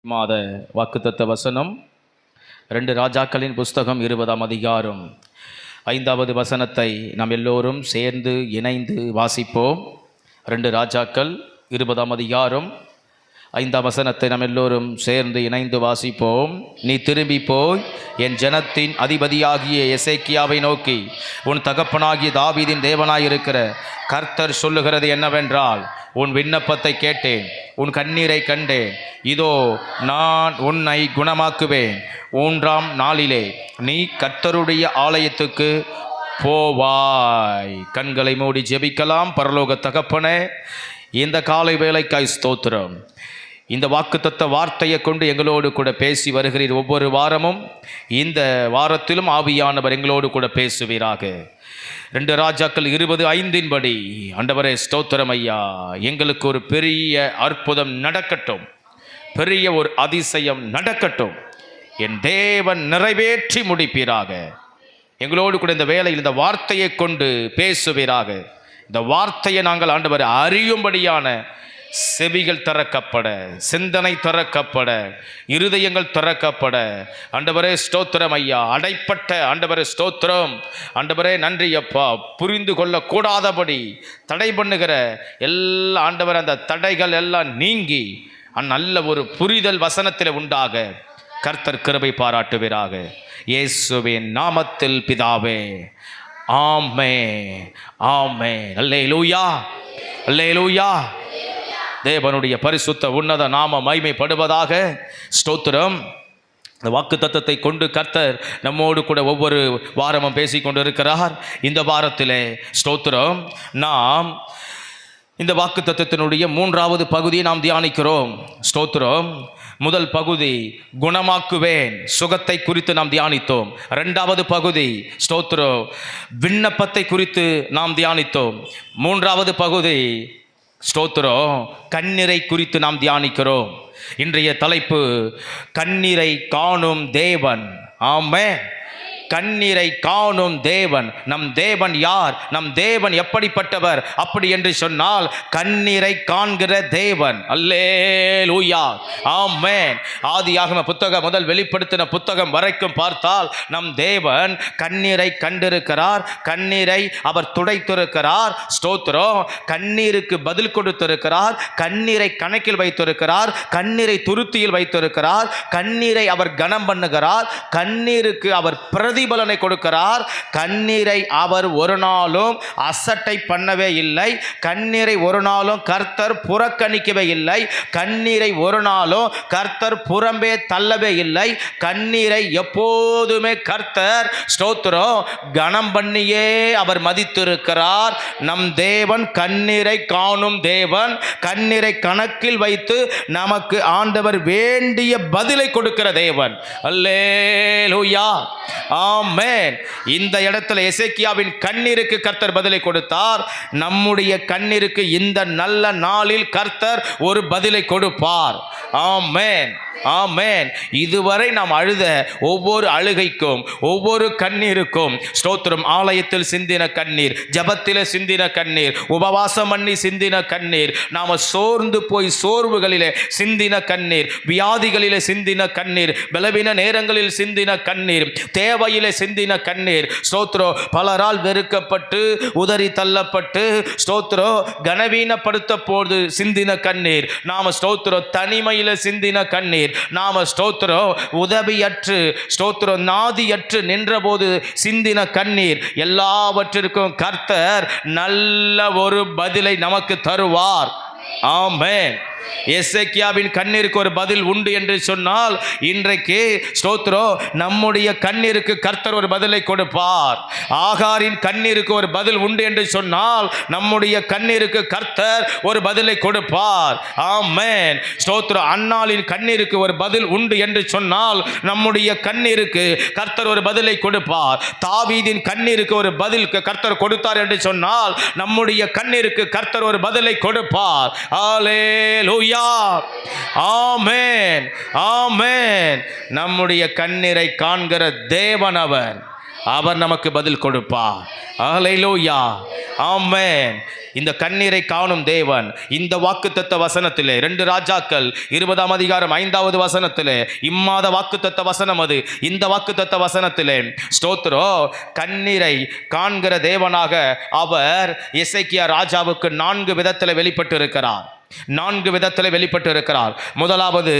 மாத வாக்குத்தத்த வசனம் 2 ராஜாக்களின் புஸ்தகம் 20ஆம் அதிகாரம் 5வது வசனத்தை நாம் எல்லோரும் சேர்ந்து இணைந்து வாசிப்போம். 2 ராஜாக்கள் 20ஆம் அதிகாரம் 5ஆம் வசனத்தை நாம் எல்லோரும் சேர்ந்து இணைந்து வாசிப்போம். நீ திரும்பி போய் என் ஜனத்தின் அதிபதியாகிய எசேக்கியாவை நோக்கி, உன் தகப்பனாகிய தாவீதின் தேவனாயிருக்கிற கர்த்தர் சொல்லுகிறது என்னவென்றால், உன் விண்ணப்பத்தை கேட்டேன், உன் கண்ணீரை கண்டேன். இதோ நான் உன்னை குணமாக்குவேன். 3ஆம் நாளிலே நீ கர்த்தருடைய ஆலயத்துக்கு போவாய். கண்களை மூடி ஜெபிக்கலாம். பரலோக தகப்பனே, இந்த காலை வேளைக்காய் ஸ்தோத்திரம். இந்த வாக்குத்தத்த வார்த்தையை கொண்டு எங்களோடு கூட பேசி வருகிறீர். ஒவ்வொரு வாரமும் இந்த வாரத்திலும் ஆவியானவர் எங்களோடு கூட பேசுவீராக. 2 ராஜாக்கள் 20:5 படி ஆண்டவரே ஸ்தோத்திரம் ஐயா, எங்களுக்கு ஒரு பெரிய அற்புதம் நடக்கட்டும், பெரிய ஒரு அதிசயம் நடக்கட்டும். என் தேவன் நிறைவேற்றி முடிப்பீராக. எங்களோடு கூட இந்த வேளையில் இந்த வார்த்தையை கொண்டு பேசுவீராக. இந்த வார்த்தையை நாங்கள் ஆண்டவரை அறியும்படியான செவிகள் திறக்கப்பட, சிந்தனை திறக்கப்பட, இருதயங்கள் திறக்கப்பட, ஆண்டவரே ஸ்தோத்திரம் ஐயா, அடைப்பட்ட ஆண்டவரே ஸ்தோத்திரம், ஆண்டவரே நன்றி அப்பா, புரிந்து கொள்ளக்கூடாதபடி தடை பண்ணுகிற எல்லா ஆண்டவர் அந்த தடைகள் எல்லாம் நீங்கி நல்ல ஒரு புரிதல் வசனத்தில் உண்டாக கர்த்தர் கிருபை பாராட்டுவீராக. இயேசுவின் நாமத்தில் பிதாவே, ஆமென், ஆமென். அல்லேலூயா, அல்லேலூயா. தேவனுடைய பரிசுத்த உன்னத நாம மகிமைப்படுவதாக. ஸ்தோத்திரம். இந்த வாக்கு தத்தத்தை கொண்டு கர்த்தர் நம்மோடு கூட ஒவ்வொரு வாரமும் பேசி கொண்டு இருக்கிறார். இந்த வாரத்திலே ஸ்தோத்திரம் நாம் இந்த வாக்கு தத்தத்தினுடைய 3வது பகுதியை நாம் தியானிக்கிறோம். ஸ்தோத்திரம். முதல் பகுதி குணமாக்குவேன், சுகத்தை குறித்து நாம் தியானித்தோம். 2வது பகுதி ஸ்தோத்திரம் விண்ணப்பத்தை குறித்து நாம் தியானித்தோம். 3வது பகுதி ஸ்தோத்திரம் கண்ணீரை குறித்து நாம் தியானிக்கிறோம். இன்றைய தலைப்பு கண்ணீரை காணும் தேவன். ஆமென். கண்ணீரை காணும் தேவன். நம் தேவன் யார்? நம் தேவன் எப்படிப்பட்டவர்? அப்படி என்று சொன்னால் கண்ணீரை காண்கிற தேவன். அல்லேலூயா, ஆமென். ஆதியாகம புத்தகம் முதல் வெளிப்படுத்தின புத்தகம் வரைக்கும் பார்த்தால் நம் தேவன் கண்ணீரை கண்டிருக்கிறார், கண்ணீரை அவர் துடைத்திருக்கிறார். ஸ்தோத்திரம். கண்ணீருக்கு பதில் கொடுத்திருக்கிறார், கண்ணீரை கணக்கில் வைத்திருக்கிறார், கண்ணீரை துருத்தியில் வைத்திருக்கிறார், கண்ணீரை அவர் கனம் பண்ணுகிறார், கண்ணீருக்கு அவர் பிரதிபலனை கொடுக்கிறார். கண்ணீரை அவர் ஒரு நாளும் அசட்டை பண்ணவே இல்லை. கண்ணீரை ஒரு நாளும் கர்த்தர் புறக்கணிக்கவே இல்லை. கண்ணீரை ஒரு நாளும் கர்த்தர் புறம்பே தள்ளவே இல்லை. கண்ணீரை எப்போதுமே கர்த்தர் ஸ்தோத்திரம் கனம் பண்ணியே அவர் மதித்திருக்கிறார். நம் தேவன் கண்ணீரை காணும் தேவன். கண்ணீரை கணக்கில் வைத்து நமக்கு ஆண்டவர் வேண்டிய பதிலை கொடுக்கிற தேவன். அல்லேலூயா, ஆமென். இந்த இடத்துல எசேக்கியாவின் கண்ணீருக்கு கர்த்தர் பதிலை கொடுத்தார். நம்முடைய கண்ணீருக்கு இந்த நல்ல நாளில் கர்த்தர் ஒரு பதிலை கொடுப்பார். ஆமென், ஆமென். இதுவரை நாம் அழுத ஒவ்வொரு அழுகைக்கும், ஒவ்வொரு கண்ணீருக்கும் ஸ்தோத்திரம். ஆலயத்தில் சிந்தின கண்ணீர், ஜபத்திலே சிந்தின கண்ணீர், உபவாசம் பண்ணி சிந்தின கண்ணீர், நாம சோர்ந்து போய் சோர்வுகளிலே சிந்தின கண்ணீர், வியாதிகளிலே சிந்தின கண்ணீர், பலவீன நேரங்களில் சிந்தின கண்ணீர், தேவையிலே சிந்தின கண்ணீர். ஸ்தோத்திரம். பலரால் வெறுக்கப்பட்டு உதறி தள்ளப்பட்டு ஸ்தோத்திரம் கனவீனப்படுத்த போது சிந்தின கண்ணீர். நாம ஸ்தோத்திரம் தனிமையில சிந்தின கண்ணீர். நாம ஸ்தோத்திரம் உதவியற்று ஸ்தோத்திரம் நாதியற்று நின்றபோது சிந்தின கண்ணீர். எல்லாவற்றிற்கும் கர்த்தர் நல்ல ஒரு பதிலை நமக்கு தருவார். ஆமென். எசேக்கியாவின் கண்ணீருக்கு ஒரு பதில் உண்டு என்று சொன்னால் இன்றைக்கு ஸ்தோத்திரம் நம்முடைய கண்ணீருக்கு கர்த்தர் ஒரு பதிலை கொடுப்பார். ஆகாரின் கண்ணீருக்கு ஒரு பதில் உண்டு என்று சொன்னால் நம்முடைய கண்ணீருக்கு கர்த்தர் ஒரு பதிலை கொடுப்பார். ஆமென். ஸ்தோத்திரம். அன்னாளின் கண்ணீருக்கு ஒரு பதில் உண்டு என்று சொன்னால் நம்முடைய கண்ணீருக்கு கர்த்தர் ஒரு பதிலை கொடுப்பார். தாவீதின் கண்ணீருக்கு ஒரு பதில் கர்த்தர் கொடுத்தார் என்று சொன்னால் நம்முடைய கண்ணீருக்கு கர்த்தர் ஒரு பதிலை கொடுப்பார். அல்லேலூயா, ஆமென், ஆமென். நம்முடைய கண்ணீரை காண்கிற தேவன் அவர். அவர் நமக்கு பதில் கொடுப்பார். ஹல்லேலூயா, ஆமென். இந்த கண்ணீரை காணும் தேவன் இந்த வாக்குத்தத்த வசனத்திலே 2 ராஜாக்கள் 20ஆம் அதிகாரம் 5வது வசனத்திலே, இம்மாத வாக்குத்தத்த வசனம் அது. இந்த வாக்குத்தத்த வசனத்திலே ஸ்தோத்திரம், கண்ணீரை காண்கிற தேவனாக அவர் எசேக்கியா ராஜாவுக்கு 4 விதத்தில் வெளிப்பட்டு இருக்கிறார். 4 விதத்தில் வெளிப்பட்டு இருக்கிறார். முதலாவது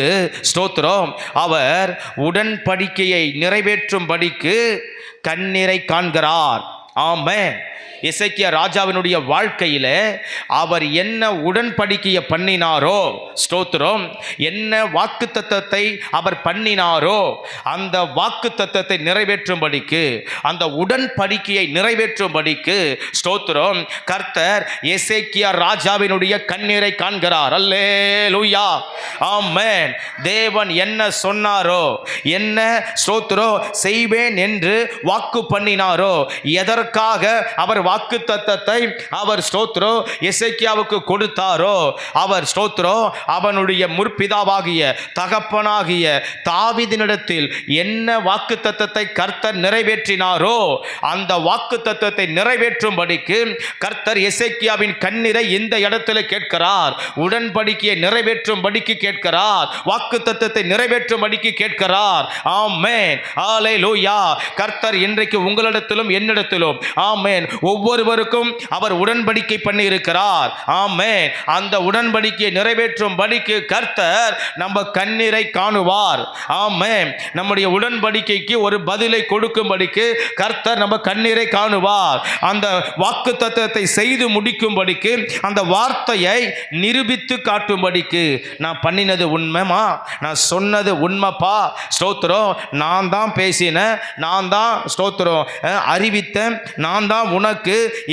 ஸ்தோத்திரம், அவர் உடன்படிக்கையை நிறைவேற்றும்படிக்கு கண்ணீரை காண்கிறார். ஆமென். எசேக்கியா ராஜாவினுடைய வாழ்க்கையில அவர் என்ன உடன்படிக்கையை பண்ணினாரோ, ஸ்தோத்திரம், என்ன வாக்குத்தத்தத்தை அவர் பண்ணினாரோ அந்த வாக்குத்தத்தத்தை நிறைவேற்றும்படிக்கு, அந்த உடன்படிக்கையை நிறைவேற்றும்படிக்கு ஸ்தோத்திரம், கர்த்தர் எசேக்கியா ராஜாவினுடைய கண்ணீரை காண்கிறார். அல்லேலூயா, ஆமென். தேவன் என்ன சொன்னாரோ, என்ன ஸ்தோத்திரம் செய்வேன் என்று வாக்கு பண்ணினாரோ, எதற்காக அவர் வாக்குத்தத்தத்தை அவர் ஸ்தோத்திரம் எசேக்கியாவுக்கு கொடுத்தாரோ, அவர் ஸ்தோத்திரம் அவனுடைய முற்பிதாவாகிய தகப்பனாகிய தாவீதினிடத்தில் என்ன வாக்குத்தத்தத்தை கர்த்தர் நிறைவேற்றினாரோ அந்த வாக்குத்தத்தத்தை நிறைவேற்றும்படிக்கு கர்த்தர் எசேக்கியாவின் கண்ணீரை இந்த இடத்துல கேட்கிறார். உடன்படிக்கையை நிறைவேற்றும்படிக்கு கேட்கிறார். வாக்குத்தத்தத்தை நிறைவேற்றும்படிக்கு கேட்கிறார். ஆமென், ஹல்லேலூயா. கர்த்தர் இன்றைக்கு உங்களிடத்திலும் என்னிடத்திலும் ஆமென் ஒவ்வொருவருக்கும் அவர் உடன்படிக்கை பண்ணி இருக்கிறார். ஆமென். அந்த உடன்படிக்கையை நிறைவேற்றும்படிக்கு கர்த்தர் நம்ம கண்ணீரை காணுவார். ஆமென். நம்முடைய உடன்படிக்கைக்கு ஒரு பதிலை கொடுக்கும்படிக்கு கர்த்தர் நம்ம கண்ணீரை காணுவார். அந்த வாக்குத்தத்தத்தை செய்து முடிக்கும்படிக்கு, அந்த வார்த்தையை நிரூபித்து காட்டும்படிக்கு, நான் பண்ணினது உண்மைமா, நான் சொன்னது உண்மைப்பா, ஸ்தோத்திரம், நான் தான் பேசினேன், நான் தான் ஸ்தோத்திரம் அறிவித்தேன், நான் தான் உனக்கு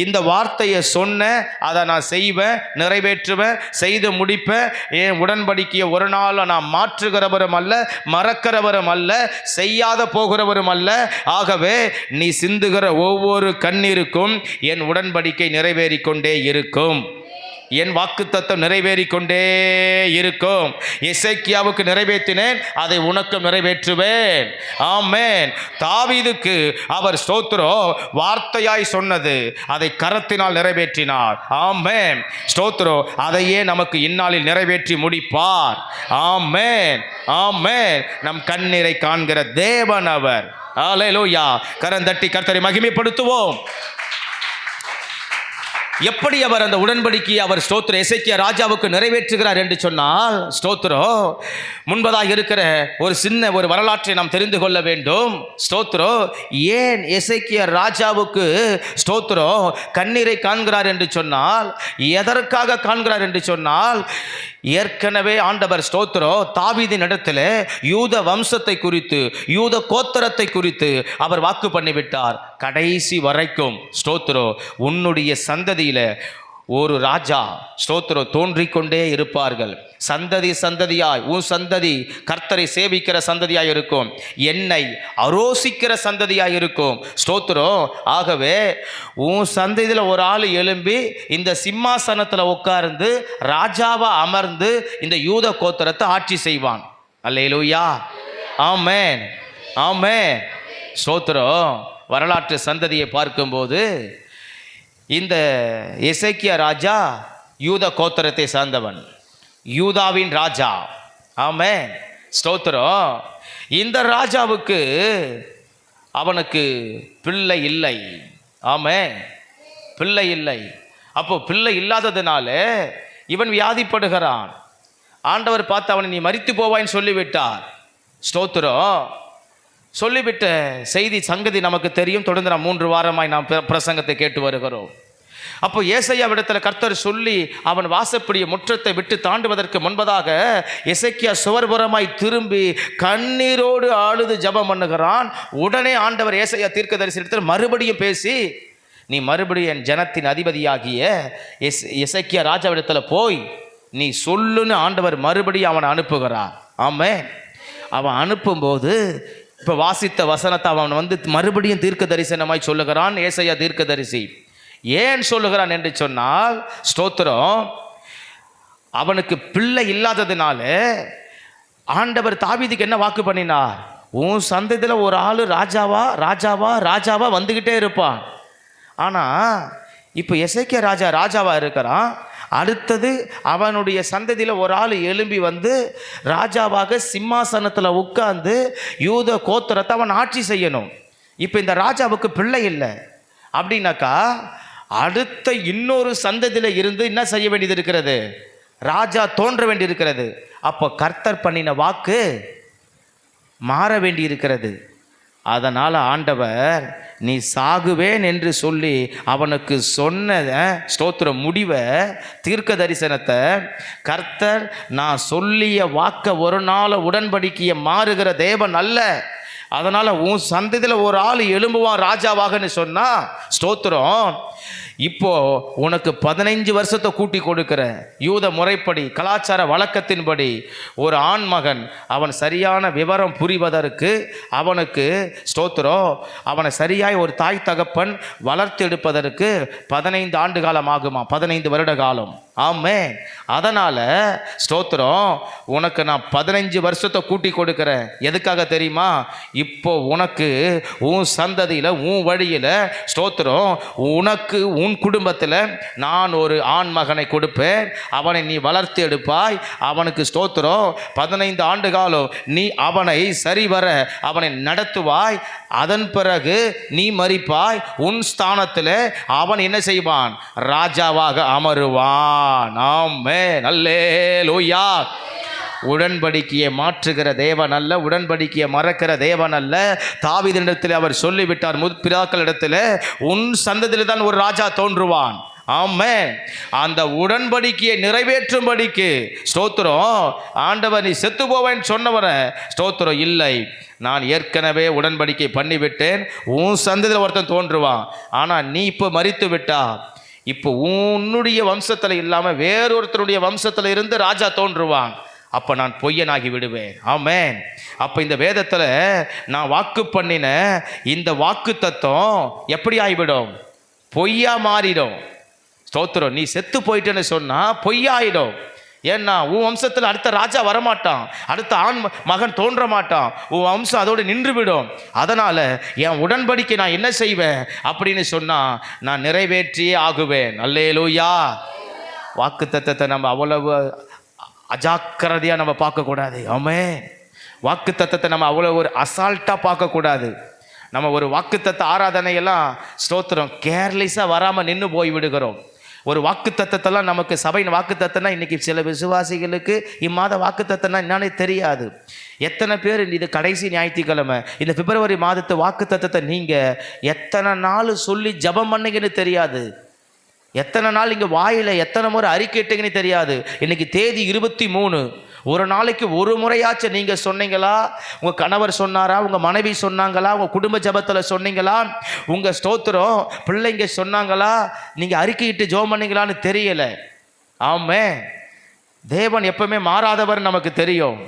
இந்த வார்த்தையை சொன்னேன், அதை நான் செய்வேன், நிறைவேற்றுவேன், செய்து முடிப்பேன். என் உடன்படிக்கையை ஒரு நாள் நான் மாற்றுகிறவரும் அல்ல, மறக்கிறவரும் அல்ல, செய்யாத போகிறவரும் அல்ல. ஆகவே நீ சிந்துகிற ஒவ்வொரு கண்ணீருக்கும் என் உடன்படிக்கை நிறைவேறிக்கொண்டே இருக்கும், என் வாக்குத்தத்தம் நிறைவேறிக்கொண்டே இருக்கும். எசேக்கியாவுக்கு நிறைவேற்றினேன், அதை உனக்கும் நிறைவேற்றுவேன். ஆமென். தாவீதுக்கு அவர் ஸ்தோத்திரம் வார்த்தையாய் சொன்னது அதை கரத்தினால் நிறைவேற்றினார். ஆமென், ஸ்தோத்திரம், அதையே நமக்கு இந்நாளில் நிறைவேற்றி முடிப்பார். ஆமென், ஆமென். நம் கண்ணீரை காண்கிற தேவன் அவர். ஹல்லேலூயா. கரந்தட்டி கர்த்தரை மகிமைப்படுத்துவோம். எப்படி அவர் அந்த உடன்படிக்கையை அவர் ஸ்தோத்திரம் எசேக்கியா ராஜாவுக்கு நிறைவேற்றுகிறார் என்று சொன்னால், ஸ்தோத்திரம், முன்பதாக இருக்கிற ஒரு சின்ன ஒரு வரலாற்றை நாம் தெரிந்து கொள்ள வேண்டும். ஸ்தோத்திரம், ஏன் எசேக்கியா ராஜாவுக்கு ஸ்தோத்திரம் கண்ணீரை காண்கிறார் என்று சொன்னால், எதற்காக காண்கிறார் என்று சொன்னால், ஏற்கனவே ஆண்டவர் ஸ்தோத்திரம் தாவீதின் இடத்துல யூத வம்சத்தை குறித்து, யூத கோத்திரத்தை குறித்து அவர் வாக்கு பண்ணிவிட்டார். கடைசி வரைக்கும் ஸ்தோத்திரம் உன்னுடைய சந்ததியில ஒரு ராஜா ஸ்தோத்திரம் தோன்றிக்கொண்டே இருப்பார்கள். சந்ததி சந்ததியாய் உன் சந்ததி கர்த்தரை சேவிக்கிற சந்ததியாய் இருக்கும், என்னை அரோசிக்கிற சந்ததியாய் இருக்கும். ஸ்தோத்திரம், ஆகவே உன் சந்ததியில் ஒரு ஆள் எழும்பி இந்த சிம்மாசனத்தில் உட்கார்ந்து ராஜாவா அமர்ந்து இந்த யூத கோத்திரத்தை ஆட்சி செய்வான். அல்லேலூயா, ஆமென், ஆமென். ஸ்தோத்திரம். வரலாற்று சந்ததியை பார்க்கும்போது இந்த எசேக்கியா ராஜா யூத கோத்திரத்தை சார்ந்தவன், யூதாவின் ராஜா. ஆமென், ஸ்தோத்திரம். இந்த ராஜாவுக்கு அவனுக்கு பிள்ளை இல்லை. ஆமென், பிள்ளை இல்லை. அப்போ பிள்ளை இல்லாததுனால இவன் வியாதிப்படுகிறான். ஆண்டவர் பார்த்து அவனை நீ மரித்து போவாய்ன்னு சொல்லிவிட்டார். ஸ்தோத்திரம். சொல்லிவிட்ட செய்தி சங்கதி நமக்கு தெரியும். தொடர்ந்து நாம் 3 வாரமாய் நாம் பிரசங்கத்தை கேட்டு வருகிறோம். அப்போ ஏசாயாவிடத்தில் கர்த்தர் சொல்லி அவன் வாசப்படிய முற்றத்தை விட்டு தாண்டுவதற்கு முன்பதாக எசேக்கியா சுவர்புறமாய் திரும்பி கண்ணீரோடு அழுது ஜெபம் பண்ணுகிறான். உடனே ஆண்டவர் ஏசாயா தீர்க்கதரிசியிடத்தில் மறுபடியும் பேசி, நீ மறுபடியும் என் ஜனத்தின் அதிபதியாகிய எசேக்கியா ராஜாவிடத்தில் போய் நீ சொல்லுன்னு ஆண்டவர் மறுபடியும் அவனை அனுப்புகிறார். ஆமென். அவன் அனுப்பும்போது இப்போ வாசித்த வசனத்தை அவன் மறுபடியும் தீர்க்க தரிசனமாய் சொல்லுகிறான். ஏசாயா தீர்க்க தரிசி ஏன் சொல்லுகிறான் என்று சொன்னால், ஸ்தோத்திரம், அவனுக்கு பிள்ளை இல்லாததுனால ஆண்டவர் தாவீதுக்கு என்ன வாக்கு பண்ணினார்? உன் சந்ததியில் ஒரு ஆள் ராஜாவா ராஜாவா ராஜாவா வந்துக்கிட்டே இருப்பான். ஆனால் இப்போ எசேக்கியா ராஜாவாக இருக்கிறான். அடுத்தது அவனுடைய சந்ததியில் ஒரு ஆள் எழும்பி வந்து ராஜாவாக சிம்மாசனத்தில் உட்கார்ந்து யூத கோத்திரத்தை அவன் ஆட்சி செய்யணும். இப்போ இந்த ராஜாவுக்கு பிள்ளை இல்லை அப்படின்னாக்கா அடுத்த இன்னொரு சந்ததியில் இருந்து என்ன செய்ய வேண்டியது இருக்கிறது? ராஜா தோன்ற வேண்டி இருக்கிறது. அப்போ கர்த்தர் பண்ணின வாக்கு மாற வேண்டி இருக்கிறது. அதனால் ஆண்டவர் நீ சாகுவேன் என்று சொல்லி அவனுக்கு சொன்ன ஸ்தோத்திர முடிவை, தீர்க்க தரிசனத்தை கர்த்தர் நான் சொல்லிய வாக்க ஒரு நாள் உடன்படிக்கையை மாறுகிற தேவன் அல்ல. அதனால் உன் சந்ததியில் ஒரு ஆள் எழும்புவான் ராஜாவாகன்னு சொன்னால் ஸ்தோத்திரம். இப்போ உனக்கு 15 வருஷத்தை கூட்டி கொடுக்கிற யூத முறைப்படி கலாச்சார வழக்கத்தின்படி ஒரு ஆண் மகன் அவன் சரியான விவரம் புரிவதற்கு அவனுக்கு ஸ்தோத்திரம் அவனை சரியாய் ஒரு தாய் தகப்பன் வளர்த்து எடுப்பதற்கு 15 ஆண்டு காலம் ஆகுமா, 15 வருட காலம். ஆமே. அதனால் ஸ்தோத்திரம் உனக்கு நான் 15 வருஷத்தை கூட்டி கொடுக்குறேன். எதுக்காக தெரியுமா? இப்போ உனக்கு உன் சந்ததியில் உன் வழியில் ஸ்தோத்திரம் உனக்கு உன் குடும்பத்தில் நான் ஒரு ஆண் மகனை கொடுப்பேன். அவனை நீ வளர்த்து எடுப்பாய். அவனுக்கு ஸ்தோத்திரம் 15 ஆண்டு காலம் நீ அவனை சரிவர அவனை நடத்துவாய். அதன் பிறகு நீ மரிப்பாய். உன் ஸ்தானத்தில் அவன் என்ன செய்வான்? ராஜாவாக அமருவான். ஆமென். அல்லேலூயா. உடன்படிக்கையை மாற்றுகிற தேவன் அல்ல, உடன்படிக்கையை மறக்கிற தேவன் அல்ல. தாவீதினிடத்தில் அவர் சொல்லிவிட்டார், முற்பிதாக்களிடத்தில் உன் சந்ததியில் தான் ஒரு ராஜா தோன்றுவான். ஆமென். அந்த உடன்படிக்கையை நிறைவேற்றும்படிக்கு ஸ்தோத்திரம் ஆண்டவர் நீ செத்து போவேன்னு சொன்னவரை ஸ்தோத்திரம் இல்லை, நான் ஏற்கனவே உடன்படிக்கை பண்ணிவிட்டேன், உன் சந்ததியில் ஒருத்தன் தோன்றுவான். ஆனால் நீ இப்போ மரித்து விட்டா, இப்போ உன்னுடைய வம்சத்தில் இல்லாமல் வேறொருத்தருடைய வம்சத்தில் இருந்து ராஜா தோன்றுவான். அப்போ நான் பொய்யனாகி விடுவேன். ஆமென். அப்போ இந்த வேதத்தில் நான் வாக்கு பண்ணின இந்த வாக்கு தத்துவம் எப்படி ஆகிவிடும்? பொய்யா மாறிடும். ஸ்தோத்திரம். நீ செத்து போயிட்டேன்னு சொன்னால் பொய்யாயிடும். ஏன்னா உன் வம்சத்தில் அடுத்த ராஜா வரமாட்டான், அடுத்த ஆண் மகன் தோன்ற மாட்டான், உன் வம்சம் அதோடு நின்றுவிடும். அதனால் என் உடன்படிக்கை நான் என்ன செய்வேன் அப்படின்னு சொன்னால் நான் நிறைவேற்றியே ஆகுவேன். அல்லேலூயா. வாக்கு தத்தத்தை நம்ம அவ்வளவு அஜாக்கிரதையாக நம்ம பார்க்கக்கூடாது. ஆமென். வாக்கு தத்தத்தை நம்ம அவ்வளோ ஒரு அசால்ட்டாக பார்க்கக்கூடாது. நம்ம ஒரு வாக்கு தத்த ஆராதனையெல்லாம் ஸ்தோத்திரம் கேர்லெஸ்ஸாக வராமல் நின்று போய் விடுகிறோம். ஒரு வாக்கு தத்தத்தெல்லாம் நமக்கு சபையின் வாக்கு தத்தனா இன்றைக்கி சில விசுவாசிகளுக்கு இம்மாத வாக்கு தத்தனா என்னன்னே தெரியாது. எத்தனை பேர் இது கடைசி ஞாயிற்றுக்கிழமை இந்த பிப்ரவரி மாதத்து வாக்கு தத்தத்தை நீங்கள் எத்தனை நாள் சொல்லி ஜபம் பண்ணீங்கன்னு தெரியாது. எத்தனை நாள் இங்கே வாயில் எத்தனை முறை அறிக்கையிட்டீங்கன்னு தெரியாது. இன்றைக்கி தேதி 23. ஒரு நாளைக்கு ஒரு முறையாச்சும் நீங்கள் சொன்னீங்களா? உங்கள் கணவர் சொன்னாரா? உங்கள் மனைவி சொன்னாங்களா? உங்கள் குடும்ப ஜபத்தில் சொன்னீங்களா? உங்கள் ஸ்தோத்திரம் பிள்ளைங்க சொன்னாங்களா? நீங்கள் அறிக்கையிட்டு ஜெபம் பண்ணீங்களான்னு தெரியலை. ஆமே. தேவன் எப்பவுமே மாறாதவர் நமக்கு தெரியும்.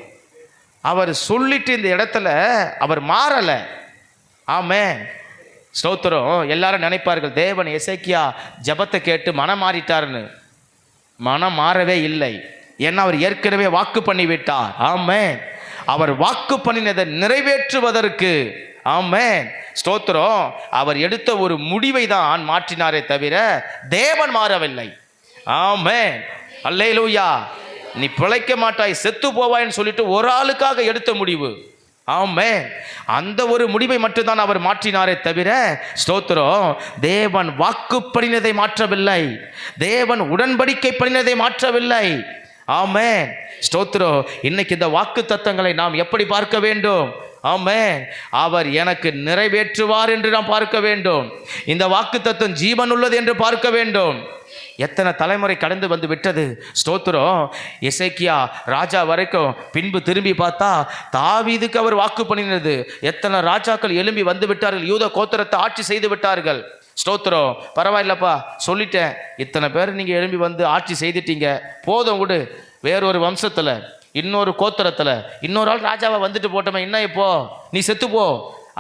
அவர் சொல்லிட்டு இந்த இடத்துல அவர் மாறலை. ஆமே. ஸ்தோத்திரம். எல்லாரும் நினைப்பார்கள் தேவன் எசேக்கியா ஜபத்தை கேட்டு மனம் மாறிட்டார்னு. மனம் மாறவே இல்லை. ஏன்னா அவர் ஏற்கனவே வாக்கு பண்ணிவிட்டார். ஆமென். அவர் வாக்கு பண்ணினதை நிறைவேற்றுவதற்கு ஆமென் ஸ்தோத்திரம் அவர் எடுத்த ஒரு முடிவை தான் மாற்றினாரே தவிர தேவன் மாறவில்லை. ஆமென். அல்லேலூயா. நீ பிழைக்க மாட்டாய், செத்து போவாய்ன்னு சொல்லிட்டு ஒரு ஆளுக்காக எடுத்த முடிவு. ஆமென். அந்த ஒரு முடிவை மட்டும்தான் அவர் மாற்றினாரே தவிர ஸ்தோத்திரம் தேவன் வாக்கு பண்ணினதை மாற்றவில்லை, தேவன் உடன்படிக்கை பண்ணினதை மாற்றவில்லை. ஆமென். ஸ்தோத்திரம். இன்னைக்கு இந்த வாக்கு தத்தங்களை நாம் எப்படி பார்க்க வேண்டும்? ஆமென். அவர் எனக்கு நிறைவேற்றுவார் என்று நாம் பார்க்க வேண்டும். இந்த வாக்கு தத்துவம் ஜீவன் உள்ளது என்று பார்க்க வேண்டும். எத்தனை தலைமுறை கடந்து வந்து விட்டது. ஸ்தோத்திரம். எசேக்கியா ராஜா வரைக்கும் பின்பு திரும்பி பார்த்தா தாவீதுக்கு அவர் வாக்கு பண்ணினது. எத்தனை ராஜாக்கள் எழும்பி வந்து விட்டார்கள், யூத கோத்திரத்தை ஆட்சி செய்து விட்டார்கள். ஸ்தோத்திரம். பரவாயில்லப்பா சொல்லிட்டேன், இத்தனை பேர் நீங்கள் எழும்பி வந்து ஆட்சி செய்துட்டீங்க, போதும் விடு. வேறொரு வம்சத்தில் இன்னொரு கோத்திரத்தில் இன்னொரு ஆள் ராஜாவை வந்துட்டு போட்டோமே, என்ன இப்போ நீ செத்து போ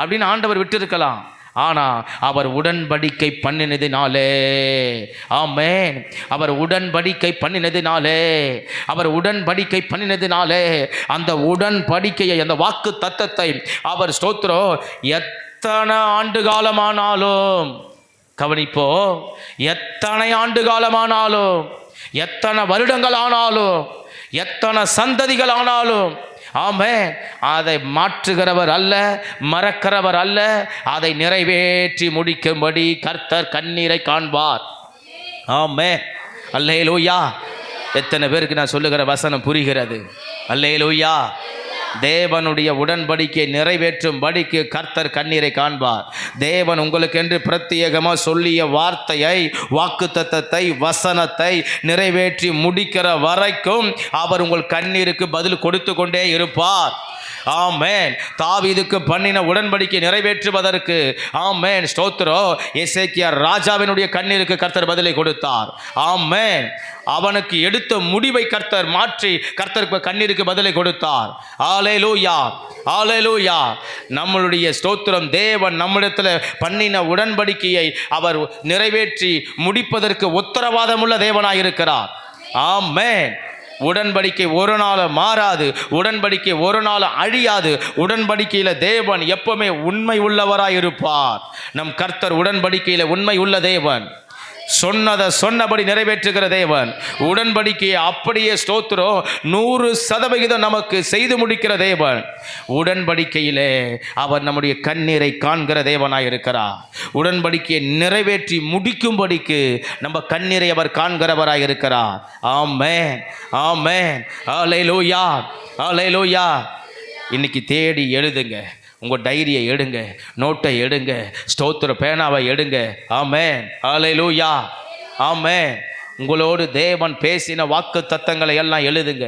அப்படின்னு ஆண்டவர் விட்டு இருக்கலாம். ஆனால் அவர் உடன்படிக்கை பண்ணினதினாலே, ஆமென், அவர் உடன்படிக்கை பண்ணினதினாலே, அவர் உடன்படிக்கை பண்ணினதினாலே அந்த உடன்படிக்கையை, அந்த வாக்கு தத்தத்தை அவர் ஸ்தோத்திரம் எத்தனை ஆண்டு காலமானாலும், கவனிப்போ, எத்தனை ஆண்டு காலமானாலும், எத்தனை வருடங்கள் ஆனாலும், எத்தனை சந்ததிகள் ஆனாலும், ஆமென், அதை மாற்றுகிறவர் அல்ல, மறக்கிறவர் அல்ல. அதை நிறைவேற்றி முடிக்கும்படி கர்த்தர் கண்ணீரை காண்பார். ஆமென், அல்லேலூயா. எத்தனை பேருக்கு நான் சொல்லுகிற வசனம் புரிகிறது? அல்லேலூயா. தேவனுடைய உடன்படிக்கை நிறைவேற்றும்படிக்கு கர்த்தர் கண்ணீரை காண்பார். தேவன் உங்களுக்கென்று பிரத்யேகமாக சொல்லிய வார்த்தையை, வாக்குத்தத்தத்தை, வசனத்தை நிறைவேற்றி முடிக்கிற வரைக்கும் அவர் உங்கள் கண்ணீருக்கு பதில் கொடுத்து கொண்டே இருப்பார். ஆமென். தாவீதுக்கு பண்ணின உடன்படிக்கை நிறைவேற்றுவதற்கு, ஆமென், ஸ்தோத்திரம், எசேக்கியா ராஜாவினுடைய கண்ணீருக்கு கர்த்தர் பதிலை கொடுத்தார். ஆமென். அவனுக்கு எடுத்த முடிவை கர்த்தர் மாற்றி கர்த்தருக்கு கண்ணீருக்கு பதிலை கொடுத்தார். அல்லேலூயா, அல்லேலூயா. நம்மளுடைய ஸ்தோத்திரம், தேவன் நம்மிடத்தில் பண்ணின உடன்படிக்கையை அவர் நிறைவேற்றி முடிப்பதற்கு உத்தரவாதமுள்ள தேவனாயிருக்கிறார். ஆமென். உடன்படிக்கை ஒரு நாள் மாறாது, உடன்படிக்கை ஒரு நாள் அழியாது. உடன்படிக்கையில் தேவன் எப்பவுமே உண்மை உள்ளவராய் இருப்பார். நம் கர்த்தர் உடன்படிக்கையில் உண்மை உள்ள தேவன். சொன்னதை சொன்னபடி நிறைவேற்றுகிற தேவன். உடன்படிக்கையை அப்படியே ஸ்தோத்திரம் 100% நமக்கு செய்து முடிக்கிற தேவன். உடன்படிக்கையிலே அவர் நம்முடைய கண்ணீரை காண்கிற தேவனாய் இருக்கிறார். உடன்படிக்கையை நிறைவேற்றி முடிக்கும்படிக்கு நம்ம கண்ணீரை அவர் காண்கிறவராய் இருக்கிறார். ஆமென், ஆமென், அல்லேலூயா, அல்லேலூயா. இன்னைக்கு தேடி எழுதுங்க, உங்கள் டைரியை எடுங்க, நோட்டை எடுங்க, ஸ்தோத்திர பேனாவை எடுங்க. ஆமென், அல்லேலூயா, ஆமென். உங்களோடு தேவன் பேசின வாக்கு தத்தங்களை எல்லாம் எழுதுங்க.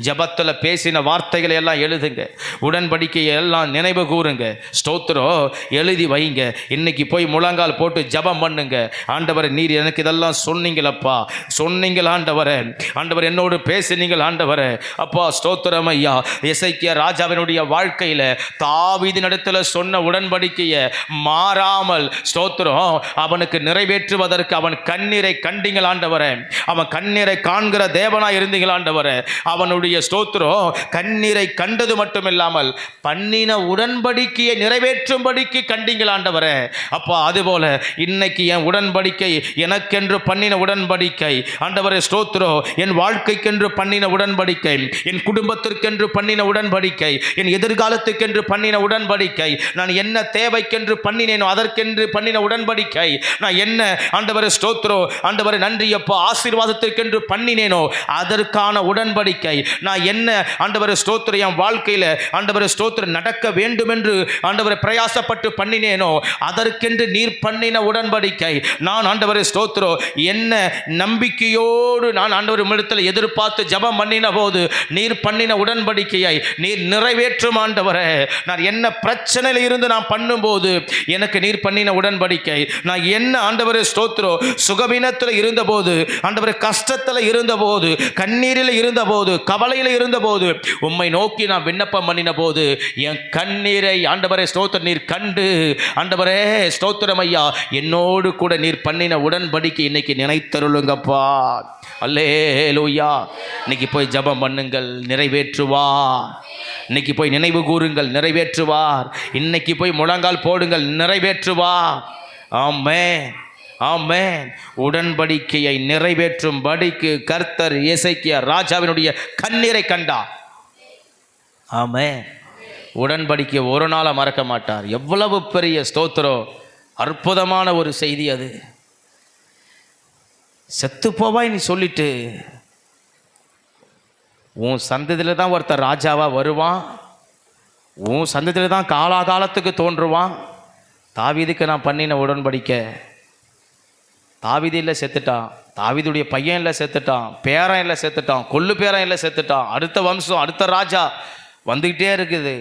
ஜபத்தில் பேசின வார்த்தைகளை எல்லாம் எழுதுங்க. உடன்படிக்கையை எல்லாம் நினைவு கூறுங்க. ஸ்தோத்திரம் எழுதி வைங்க. இன்னைக்கு போய் முழங்கால் போட்டு ஜபம் பண்ணுங்க. ஆண்டவரே, நீர் எனக்கு இதெல்லாம் சொன்னீங்களப்பா, சொன்னீங்கள் ஆண்டவரே, ஆண்டவர் என்னோடு பேசினீங்கள் ஆண்டவரே. அப்பா ஸ்தோத்திரம் ஐயா. எசேக்கியா ராஜாவினுடைய வாழ்க்கையில் தாவீதினிடத்தில் சொன்ன உடன்படிக்கையை மாறாமல் ஸ்தோத்திரம் அவனுக்கு நிறைவேற்றுவதற்கு அவன் கண்ணீரை கண்டீங்கள் ஆண்டவரே. அவன் கண்ணீரை காண்கிற தேவனாய் இருந்தீங்கள் ஆண்டவரே. அவனுடைய ஸ்தோத்திரம் கண்ணீரை கண்டது மட்டுமில்லாமல் பண்ணின உடன்படிக்கையை நிறைவேற்றும்படிக்கு கண்டீங்கள் ஆண்டவரே. அப்பா, அதுபோல இன்னைக்கு என் உடன்படிக்கை, எனக்கென்று பண்ணின உடன்படிக்கை ஆண்டவரே, ஸ்தோத்திரம் என் வாழ்க்கைக்கென்று பண்ணின உடன்படிக்கை, என் குடும்பத்திற்கென்று பண்ணின உடன்படிக்கை, என் எதிர்காலத்துக்கென்று பண்ணின உடன்படிக்கை, நான் என்ன தேவைக்கென்று பண்ணினேனோ அதற்கென்று பண்ணின உடன்படிக்கை, நான் என்ன ஆண்டவரே ஸ்தோத்திரம் ஆண்டவரே நன்றி அப்பா ஆசீர்வாதத்திற்கென்று பண்ணினேனோ அதற்கான உடன்படிக்கை, நான் என்ன ஆண்டவரே ஸ்தோத்திரம் என் வாழ்க்கையில் ஆண்டவரே ஸ்தோத்திரம் நடக்க வேண்டும் என்று ஆண்டவரே பிரயாசப்பட்டு பண்ணினேனோ அதற்கென்று நீர் பண்ணின உடன்படிக்கை, நான் ஆண்டவரே ஸ்தோத்திரம் என்ன நம்பிக்கையோடு நான் ஆண்டவர் உம்மிடத்தில் எதிர்பார்த்து ஜெபம் பண்ணின போது நீர் பண்ணின உடன்படிக்கையை நீர் நிறைவேற்றும் ஆண்டவரே. நான் என்ன பிரச்சனையில் இருந்து நான் பண்ணும்போது எனக்கு நீர் பண்ணின உடன்படிக்கை, நான் என்ன ஆண்டவரே ஸ்தோத்திரம் சுகவீனத்தில் இருந்தபோது, ஆண்டவரே கஷ்டத்தில் இருந்தபோது, கண்ணீரில் இருந்தபோது, கவலையில் இருந்தபோது உம்மை நோக்கி நான் விண்ணப்பம் பண்ணின போது என் கண்ணீரை ஆண்டவரே ஸ்தோத்திரம் நீர் கண்டு ஆண்டவரே ஸ்தோத்திரம் ஐயா என்னோடு கூட நீர் பண்ணின உடன்படிக்கை இன்னைக்கு நினைத்தருளுங்கப்பா. அல்லேலூயா. இன்னைக்கு போய் ஜெபம் பண்ணுங்கள், நிறைவேற்றுவார். இன்னைக்கு போய் நினைவு கூறுங்கள், நிறைவேற்றுவார். இன்னைக்கு போய் முழங்கால் போடுங்கள், நிறைவேற்றுவார். ஆமென், ஆமென். உடன்படிக்கையை நிறைவேற்றும்படிக்கு கர்த்தர் எசேக்கியா ராஜாவினுடைய கண்ணீரை கண்டார். ஆமென். உடன்படிக்கை ஒரு நாளை மறக்க மாட்டார். எவ்வளவு பெரிய ஸ்தோத்திரம், அற்புதமான ஒரு செய்தி அது. செத்து போவாய் நீ சொல்லிட்டு உன் சந்ததியில் தான் ஒருத்தர் ராஜாவா வருவான், உன் சந்ததியில் தான் காலாகாலத்துக்கு தோன்றுவான். தாவீதுக்கு நான் பண்ணின உடன்படிக்கை, தாவீது இல்லை செத்துட்டான், தாவீதுடைய பையன் இல்லை செத்துட்டான், பேரன் இல்லை செத்துட்டான், கொள்ளு பேரன் இல்லை செத்துட்டான், அடுத்த வம்சம் அடுத்த ராஜா வந்துக்கிட்டே இருக்குது.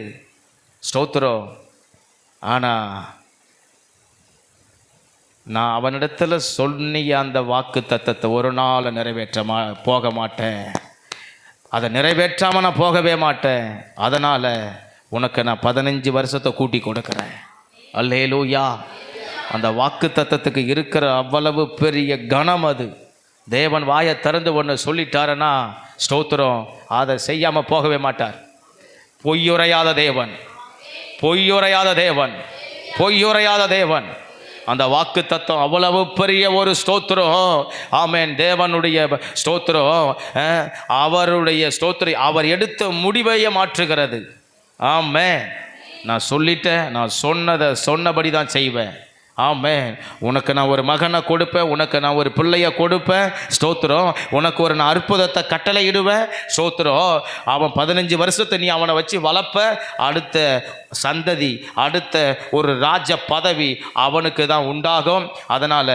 ஸ்தோத்திரம். ஆனால் நான் அவனிடத்தில் சொன்னிய அந்த வாக்கு தத்தத்தை ஒரு நாள் நிறைவேற்ற போக மாட்டேன். அதை நிறைவேற்றாமல் நான் போகவே மாட்டேன். அதனால் உனக்கு நான் 15 வருஷத்தை கூட்டி கொடுக்குறேன். அல்லேலூயா. அந்த வாக்கு தத்தத்துக்கு இருக்கிற அவ்வளவு பெரிய கணம் அது. தேவன் வாயை திறந்து ஒன்று சொல்லிட்டாருன்னா ஸ்தோத்திரம், அதை செய்யாமல் போகவே மாட்டார். பொய்யுரையாத தேவன், பொய்யுரையாத தேவன், பொய்யுரையாத தேவன். அந்த வாக்கு தத்துவம் அவ்வளவு பெரிய ஒரு ஸ்தோத்திரம். ஆமென். தேவனுடைய ஸ்தோத்திரம், அவருடைய ஸ்தோத்திரம் அவர் எடுத்த முடிவையை மாற்றுகிறது. ஆமென். நான் சொல்லிட்டேன், நான் சொன்னபடி தான் செய்வேன். ஆமென். உனக்கு நான் ஒரு மகனை கொடுப்பேன், உனக்கு நான் ஒரு பிள்ளையை கொடுப்பேன். ஸ்தோத்திரம். உனக்கு ஒரு நான் அற்புதத்தை கட்டளை இடுவேன். ஸ்தோத்திரம். அவன் 15 வருஷத்தை நீ அவனை வச்சு வளர்ப்ப. அடுத்த சந்ததி, அடுத்த ஒரு ராஜ பதவி அவனுக்கு தான் உண்டாகும். அதனால்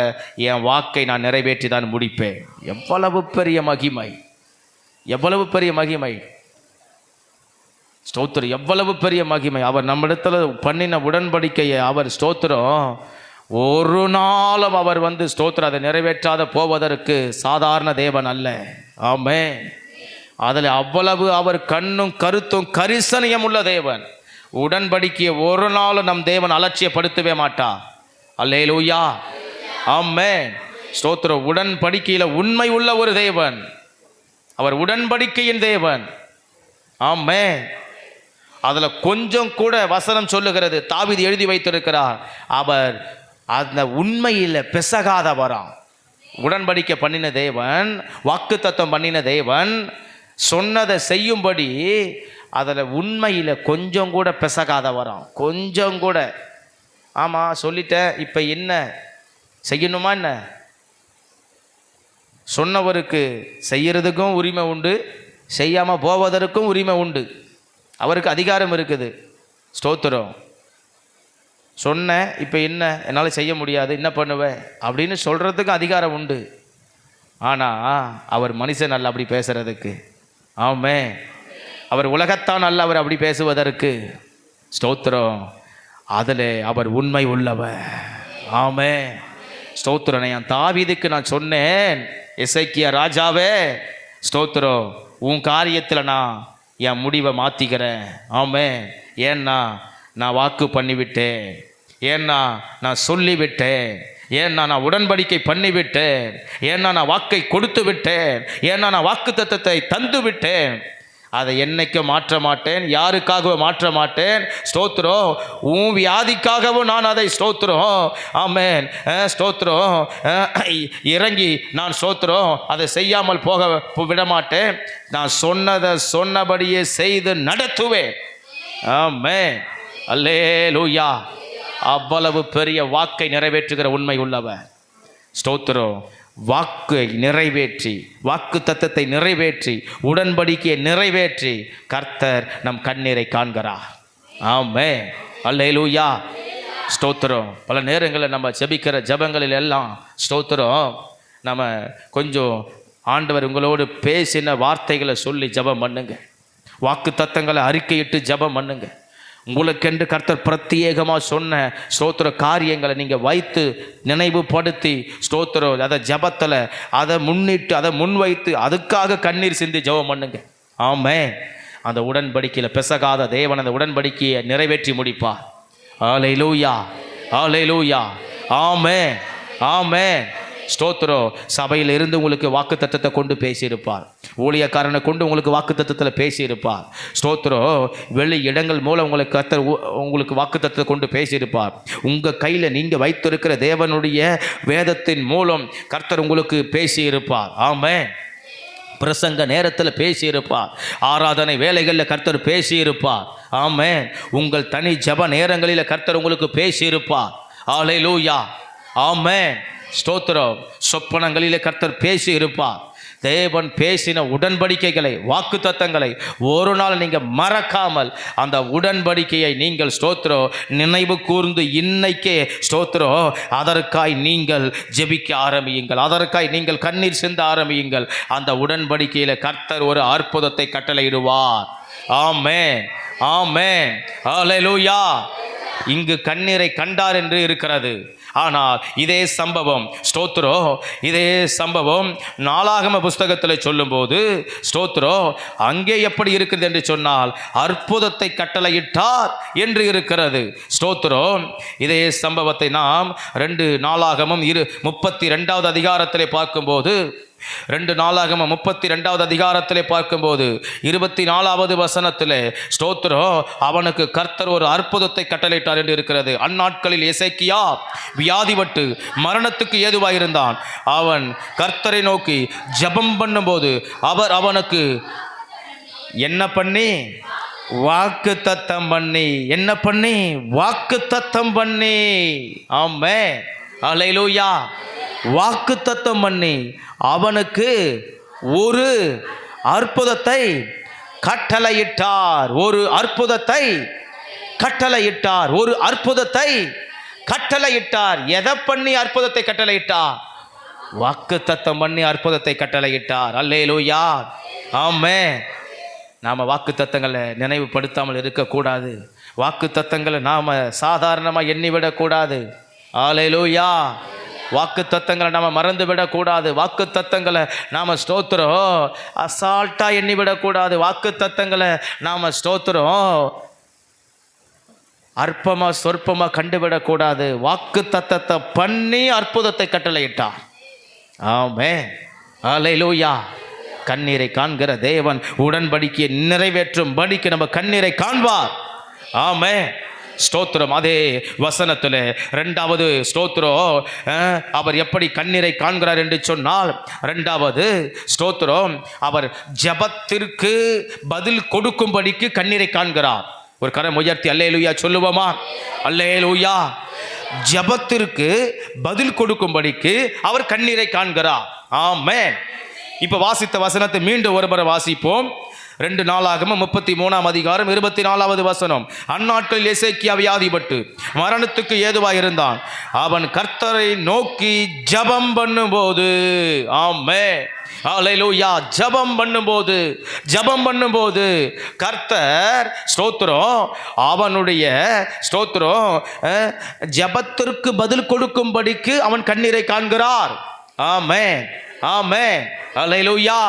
என் வாக்கை நான் நிறைவேற்றி தான் முடிப்பேன். எவ்வளவு பெரிய மகிமை, எவ்வளவு பெரிய மகிமை. ஸ்தோத்திரம். எவ்வளவு பெரிய மகிமை. அவர் நம்மிடத்தில் பண்ணின உடன்படிக்கையை அவர் ஸ்தோத்திரம் ஒரு நாளும் அவர் ஸ்தோத்திரம் அதை நிறைவேற்றாத போவதற்கு சாதாரண தேவன் அல்ல. ஆமென். அதில் அவ்வளவு அவர் கண்ணும் கருத்தும் கரிசனையும் உள்ள தேவன். உடன்படிக்கையை ஒரு நாளும் நம் தேவன் அலட்சியப்படுத்தவே மாட்டார். அல்லேலூயா. ஆமென். ஸ்தோத்திரம். உடன்படிக்கையில் உண்மை உள்ள ஒரு தேவன். அவர் உடன்படிக்கையின் தேவன். ஆமென். அதில் கொஞ்சம் கூட வசனம் சொல்லுகிறது, தாவீது எழுதி வைத்திருக்கிறார், அவர் அந்த உண்மையில் பிசகாதவராம். உடன்படிக்கை பண்ணின தேவன், வாக்கு தத்தம் பண்ணின தேவன், சொன்னதை செய்யும்படி அதில் உண்மையில் கொஞ்சம் கூட பிசகாதவராம். கொஞ்சம் கூட. ஆமாம் சொல்லிட்டேன், இப்போ என்ன செய்யணுமா என்ன? சொன்னவருக்கு செய்யறதுக்கும் உரிமை உண்டு, செய்யாமல் போவதற்கும் உரிமை உண்டு. அவருக்கு அதிகாரம் இருக்குது. ஸ்தோத்திரம். சொன்னேன், இப்போ என்ன என்னால் செய்ய முடியாது, என்ன பண்ணுவேன் அப்படின்னு சொல்கிறதுக்கும் அதிகாரம் உண்டு. ஆனால் அவர் மனுஷன் அல்ல அப்படி பேசுகிறதுக்கு. ஆமென். அவர் உலகத்தான் அல்ல அவர் அப்படி பேசுவதற்கு. ஸ்தோத்திரம். அதில் அவர் உண்மை உள்ளவர். ஆமென். ஸ்தோத்திரம். என் தாவீதுக்கு நான் சொன்னேன், எசேக்கியா ராஜாவே ஸ்தோத்திரம், உன் காரியத்தில் நான் என் முடிவை மாற்றிக்கிறேன். ஆமென். ஏன்னா நான் வாக்கு பண்ணிவிட்டேன், ஏன்னா நான் சொல்லிவிட்டேன், ஏன்னா நான் உடன்படிக்கை பண்ணிவிட்டேன், ஏன்னா நான் வாக்கை கொடுத்து விட்டேன், ஏன்னா நான் வாக்கு தத்தத்தை தந்து விட்டேன். அதை என்னைக்கும் மாற்ற மாட்டேன், யாருக்காகவும் மாற்ற மாட்டேன். ஸ்தோத்திரம். உன் வியாதிக்காகவும் நான் அதை ஸ்தோத்திரம். ஆமென். ஸ்தோத்திரம். இறங்கி நான் ஸ்தோத்திரம் அதை செய்யாமல் போக விடமாட்டேன். நான் சொன்னதை சொன்னபடியே செய்து நடத்துவேன். ஆமென். அல்லேலூயா. அவ்வளவு பெரிய வாக்கை நிறைவேற்றுகிற உண்மை உள்ளவர். ஸ்தோத்திரம். வாக்கை நிறைவேற்றி, வாக்கு தத்தத்தை நிறைவேற்றி, உடன்படிக்கையை நிறைவேற்றி கர்த்தர் நம் கண்ணீரை காண்கிறார். ஆமென். அல்லேலூயா. ஸ்தோத்திரம். பல நேரங்களில் நம்ம ஜெபிக்கிற ஜெபங்களில் எல்லாம் ஸ்தோத்திரம், நம்ம கொஞ்சம் ஆண்டவர் உங்களோடு பேசின வார்த்தைகளை சொல்லி ஜெபம் பண்ணுங்க. வாக்கு தத்தங்களை அறிக்கையிட்டு ஜெபம் பண்ணுங்க. உங்களுக்கென்று கர்த்தர் பிரத்யேகமாக சொன்ன ஸ்தோத்திர காரியங்களை நீங்கள் வைத்து நினைவுபடுத்தி ஸ்தோத்திரம் அதை ஜபத்தில் அதை முன்னிட்டு அதை முன்வைத்து அதுக்காக கண்ணீர் சிந்தி ஜெபம் பண்ணுங்க. ஆமென். அந்த உடன்படிக்கையில் பிசகாத தேவன் அந்த உடன்படிக்கையை நிறைவேற்றி முடிப்பார். அல்லேலூயா. அல்லேலூயா. ஆமென். ஆமென். ஸ்தோத்திரம். சபையில் இருந்து உங்களுக்கு வாக்கு தத்தத்தை கொண்டு பேசியிருப்பார். ஊழியக்காரனை கொண்டு உங்களுக்கு வாக்கு தத்தத்தில் பேசியிருப்பார். ஸ்தோத்திரம். வெளி இடங்கள் மூலம் உங்களுக்கு வாக்கு தத்தத்தை கொண்டு பேசியிருப்பார். உங்கள் கையில் நீங்கள் வைத்திருக்கிற தேவனுடைய வேதத்தின் மூலம் கர்த்தர் உங்களுக்கு பேசியிருப்பார். ஆமென். பிரசங்க நேரத்தில் பேசியிருப்பார். ஆராதனை வேலைகளில் கர்த்தர் பேசியிருப்பார். ஆமென். உங்கள் தனி ஜப நேரங்களில் கர்த்தர் உங்களுக்கு பேசியிருப்பார். அல்லேலூயா. ஆமென். ஸ்தோத்திரம். சொப்பனங்களிலே கர்த்தர் பேசி இருப்பார். தேவன் பேசின உடன்படிக்கைகளை வாக்கு தத்தங்களை ஒரு நாள் நீங்கள் மறக்காமல் அந்த உடன்படிக்கையை நீங்கள் ஸ்தோத்திரம் நினைவு கூர்ந்து இன்னைக்கே ஸ்தோத்திரம் அதற்காய் நீங்கள் ஜெபிக்க ஆரம்பியுங்கள். அதற்காய் நீங்கள் கண்ணீர் சிந்த ஆரம்பியுங்கள். அந்த உடன்படிக்கையில் கர்த்தர் ஒரு அற்புதத்தை கட்டளையிடுவார். ஆமென். ஆமென். அல்லேலூயா. இங்கு கண்ணீரை கண்டார் என்று இருக்கிறது. ஆனால் இதே சம்பவம் ஸ்தோத்திரம், இதே சம்பவம் நாளாகம புஸ்தகத்தில் சொல்லும்போது ஸ்தோத்திரம் அங்கே எப்படி இருக்குது என்று சொன்னால் அற்புதத்தை கட்டளையிட்டார் என்று இருக்கிறது. ஸ்தோத்திரம் இதே சம்பவத்தை நாம் 2 நாளாகமம் 32வது அதிகாரத்திலே பார்க்கும்போது 2 நாளாகமம் 32வது அதிகாரத்திலே பார்க்கும்போது 24வது வசனத்திலே ஸ்தோத்திரம் அவனுக்கு கர்த்தர் ஒரு அற்புதத்தை கட்டளையிட்டார் என்று இருக்கிறது. அந்நாட்களில் எசேக்கியா வியாதிப்பட்டு மரணத்துக்கு ஏதுவாயிருந்தான். அவன் கர்த்தரை நோக்கி ஜெபம் பண்ணும்போது அவர் அவனுக்கு என்ன பண்ணி வாக்கு தத்தம் பண்ணி, என்ன பண்ணி வாக்கு தத்தம் பண்ணி, ஆமென் அல்லேலூயா, வாக்கு தத்தம் பண்ணி அவனுக்கு ஒரு அற்புதத்தை கட்டளையிட்டார். ஒரு அற்புதத்தை கட்டளையிட்டார். ஒரு அற்புதத்தை கட்டளையிட்டார். எதை பண்ணி அற்புதத்தை கட்டளையிட்டார்? வாக்கு தத்தம் பண்ணி அற்புதத்தை கட்டளையிட்டார். அல்லேலூயா, ஆமென். நாம் வாக்கு தத்தங்களை நினைவுபடுத்தாமல் இருக்கக்கூடாது. வாக்கு தத்தங்களை நாம் சாதாரணமாக எண்ணிவிடக்கூடாது. அல்லேலூயா, வாக்கு தத்தங்களை நாம் மறந்து விடக்கூடாது. வாக்கு தத்தங்களை நாம் ஸ்தோத்திரம் அசால்ட்டாக எண்ணிவிடக்கூடாது. வாக்கு தத்தங்களை நாம் ஸ்தோத்திரம் அற்பமாக சொற்பமாக கண்டுவிடக்கூடாது. வாக்கு தத்தத்தை பண்ணி அற்புதத்தை கட்டளையிட்டார். ஆமென் அல்லேலூயா. கண்ணீரை காண்கிற தேவன் உடன்படிக்கையை நிறைவேற்றும் படிக்கு நம்ம கண்ணீரை காண்பார். ஆமென் ஸ்தோத்திரம். அதே வசனத்தில் 2வது ஸ்தோத்திரம் அவர் எப்படி கண்ணீரை காண்கிறார் என்று சொன்னால் 2வது ஸ்தோத்திரம் அவர் ஜெபத்திற்கு பதில் கொடுக்கும்படிக்கு கண்ணீரை காண்கிறார். ஒரு கரம் உயர்த்தி அல்லேலூயா சொல்லுவோமா? அல்லேலூயா. ஜெபத்திற்கு பதில் கொடுக்கும்படிக்கு அவர் கண்ணீரை காண்கிறார். ஆமென். இப்போ வாசித்த வசனத்தை மீண்டும் ஒருமுறை வாசிப்போம். 2 நாளாகமம் 33ஆம் அதிகாரம் 24வது வசனம். அந்நாட்களில் எசேக்கியா வியாதிப்பட்டு மரணத்துக்கு ஏதுவாயிருந்தான். அவன் கர்த்தரை நோக்கி ஜெபம் பண்ணும்போது, ஆமென் அல்லேலூயா, ஜெபம் பண்ணும்போது கர்த்தர் ஸ்தோத்திரம் அவனுடைய ஸ்தோத்திரம் ஜெபத்திற்கு பதில் கொடுக்கும்படிக்கு அவன் கண்ணீரை காண்கிறார். ஆமென் ஆமென் அல்லேலூயா.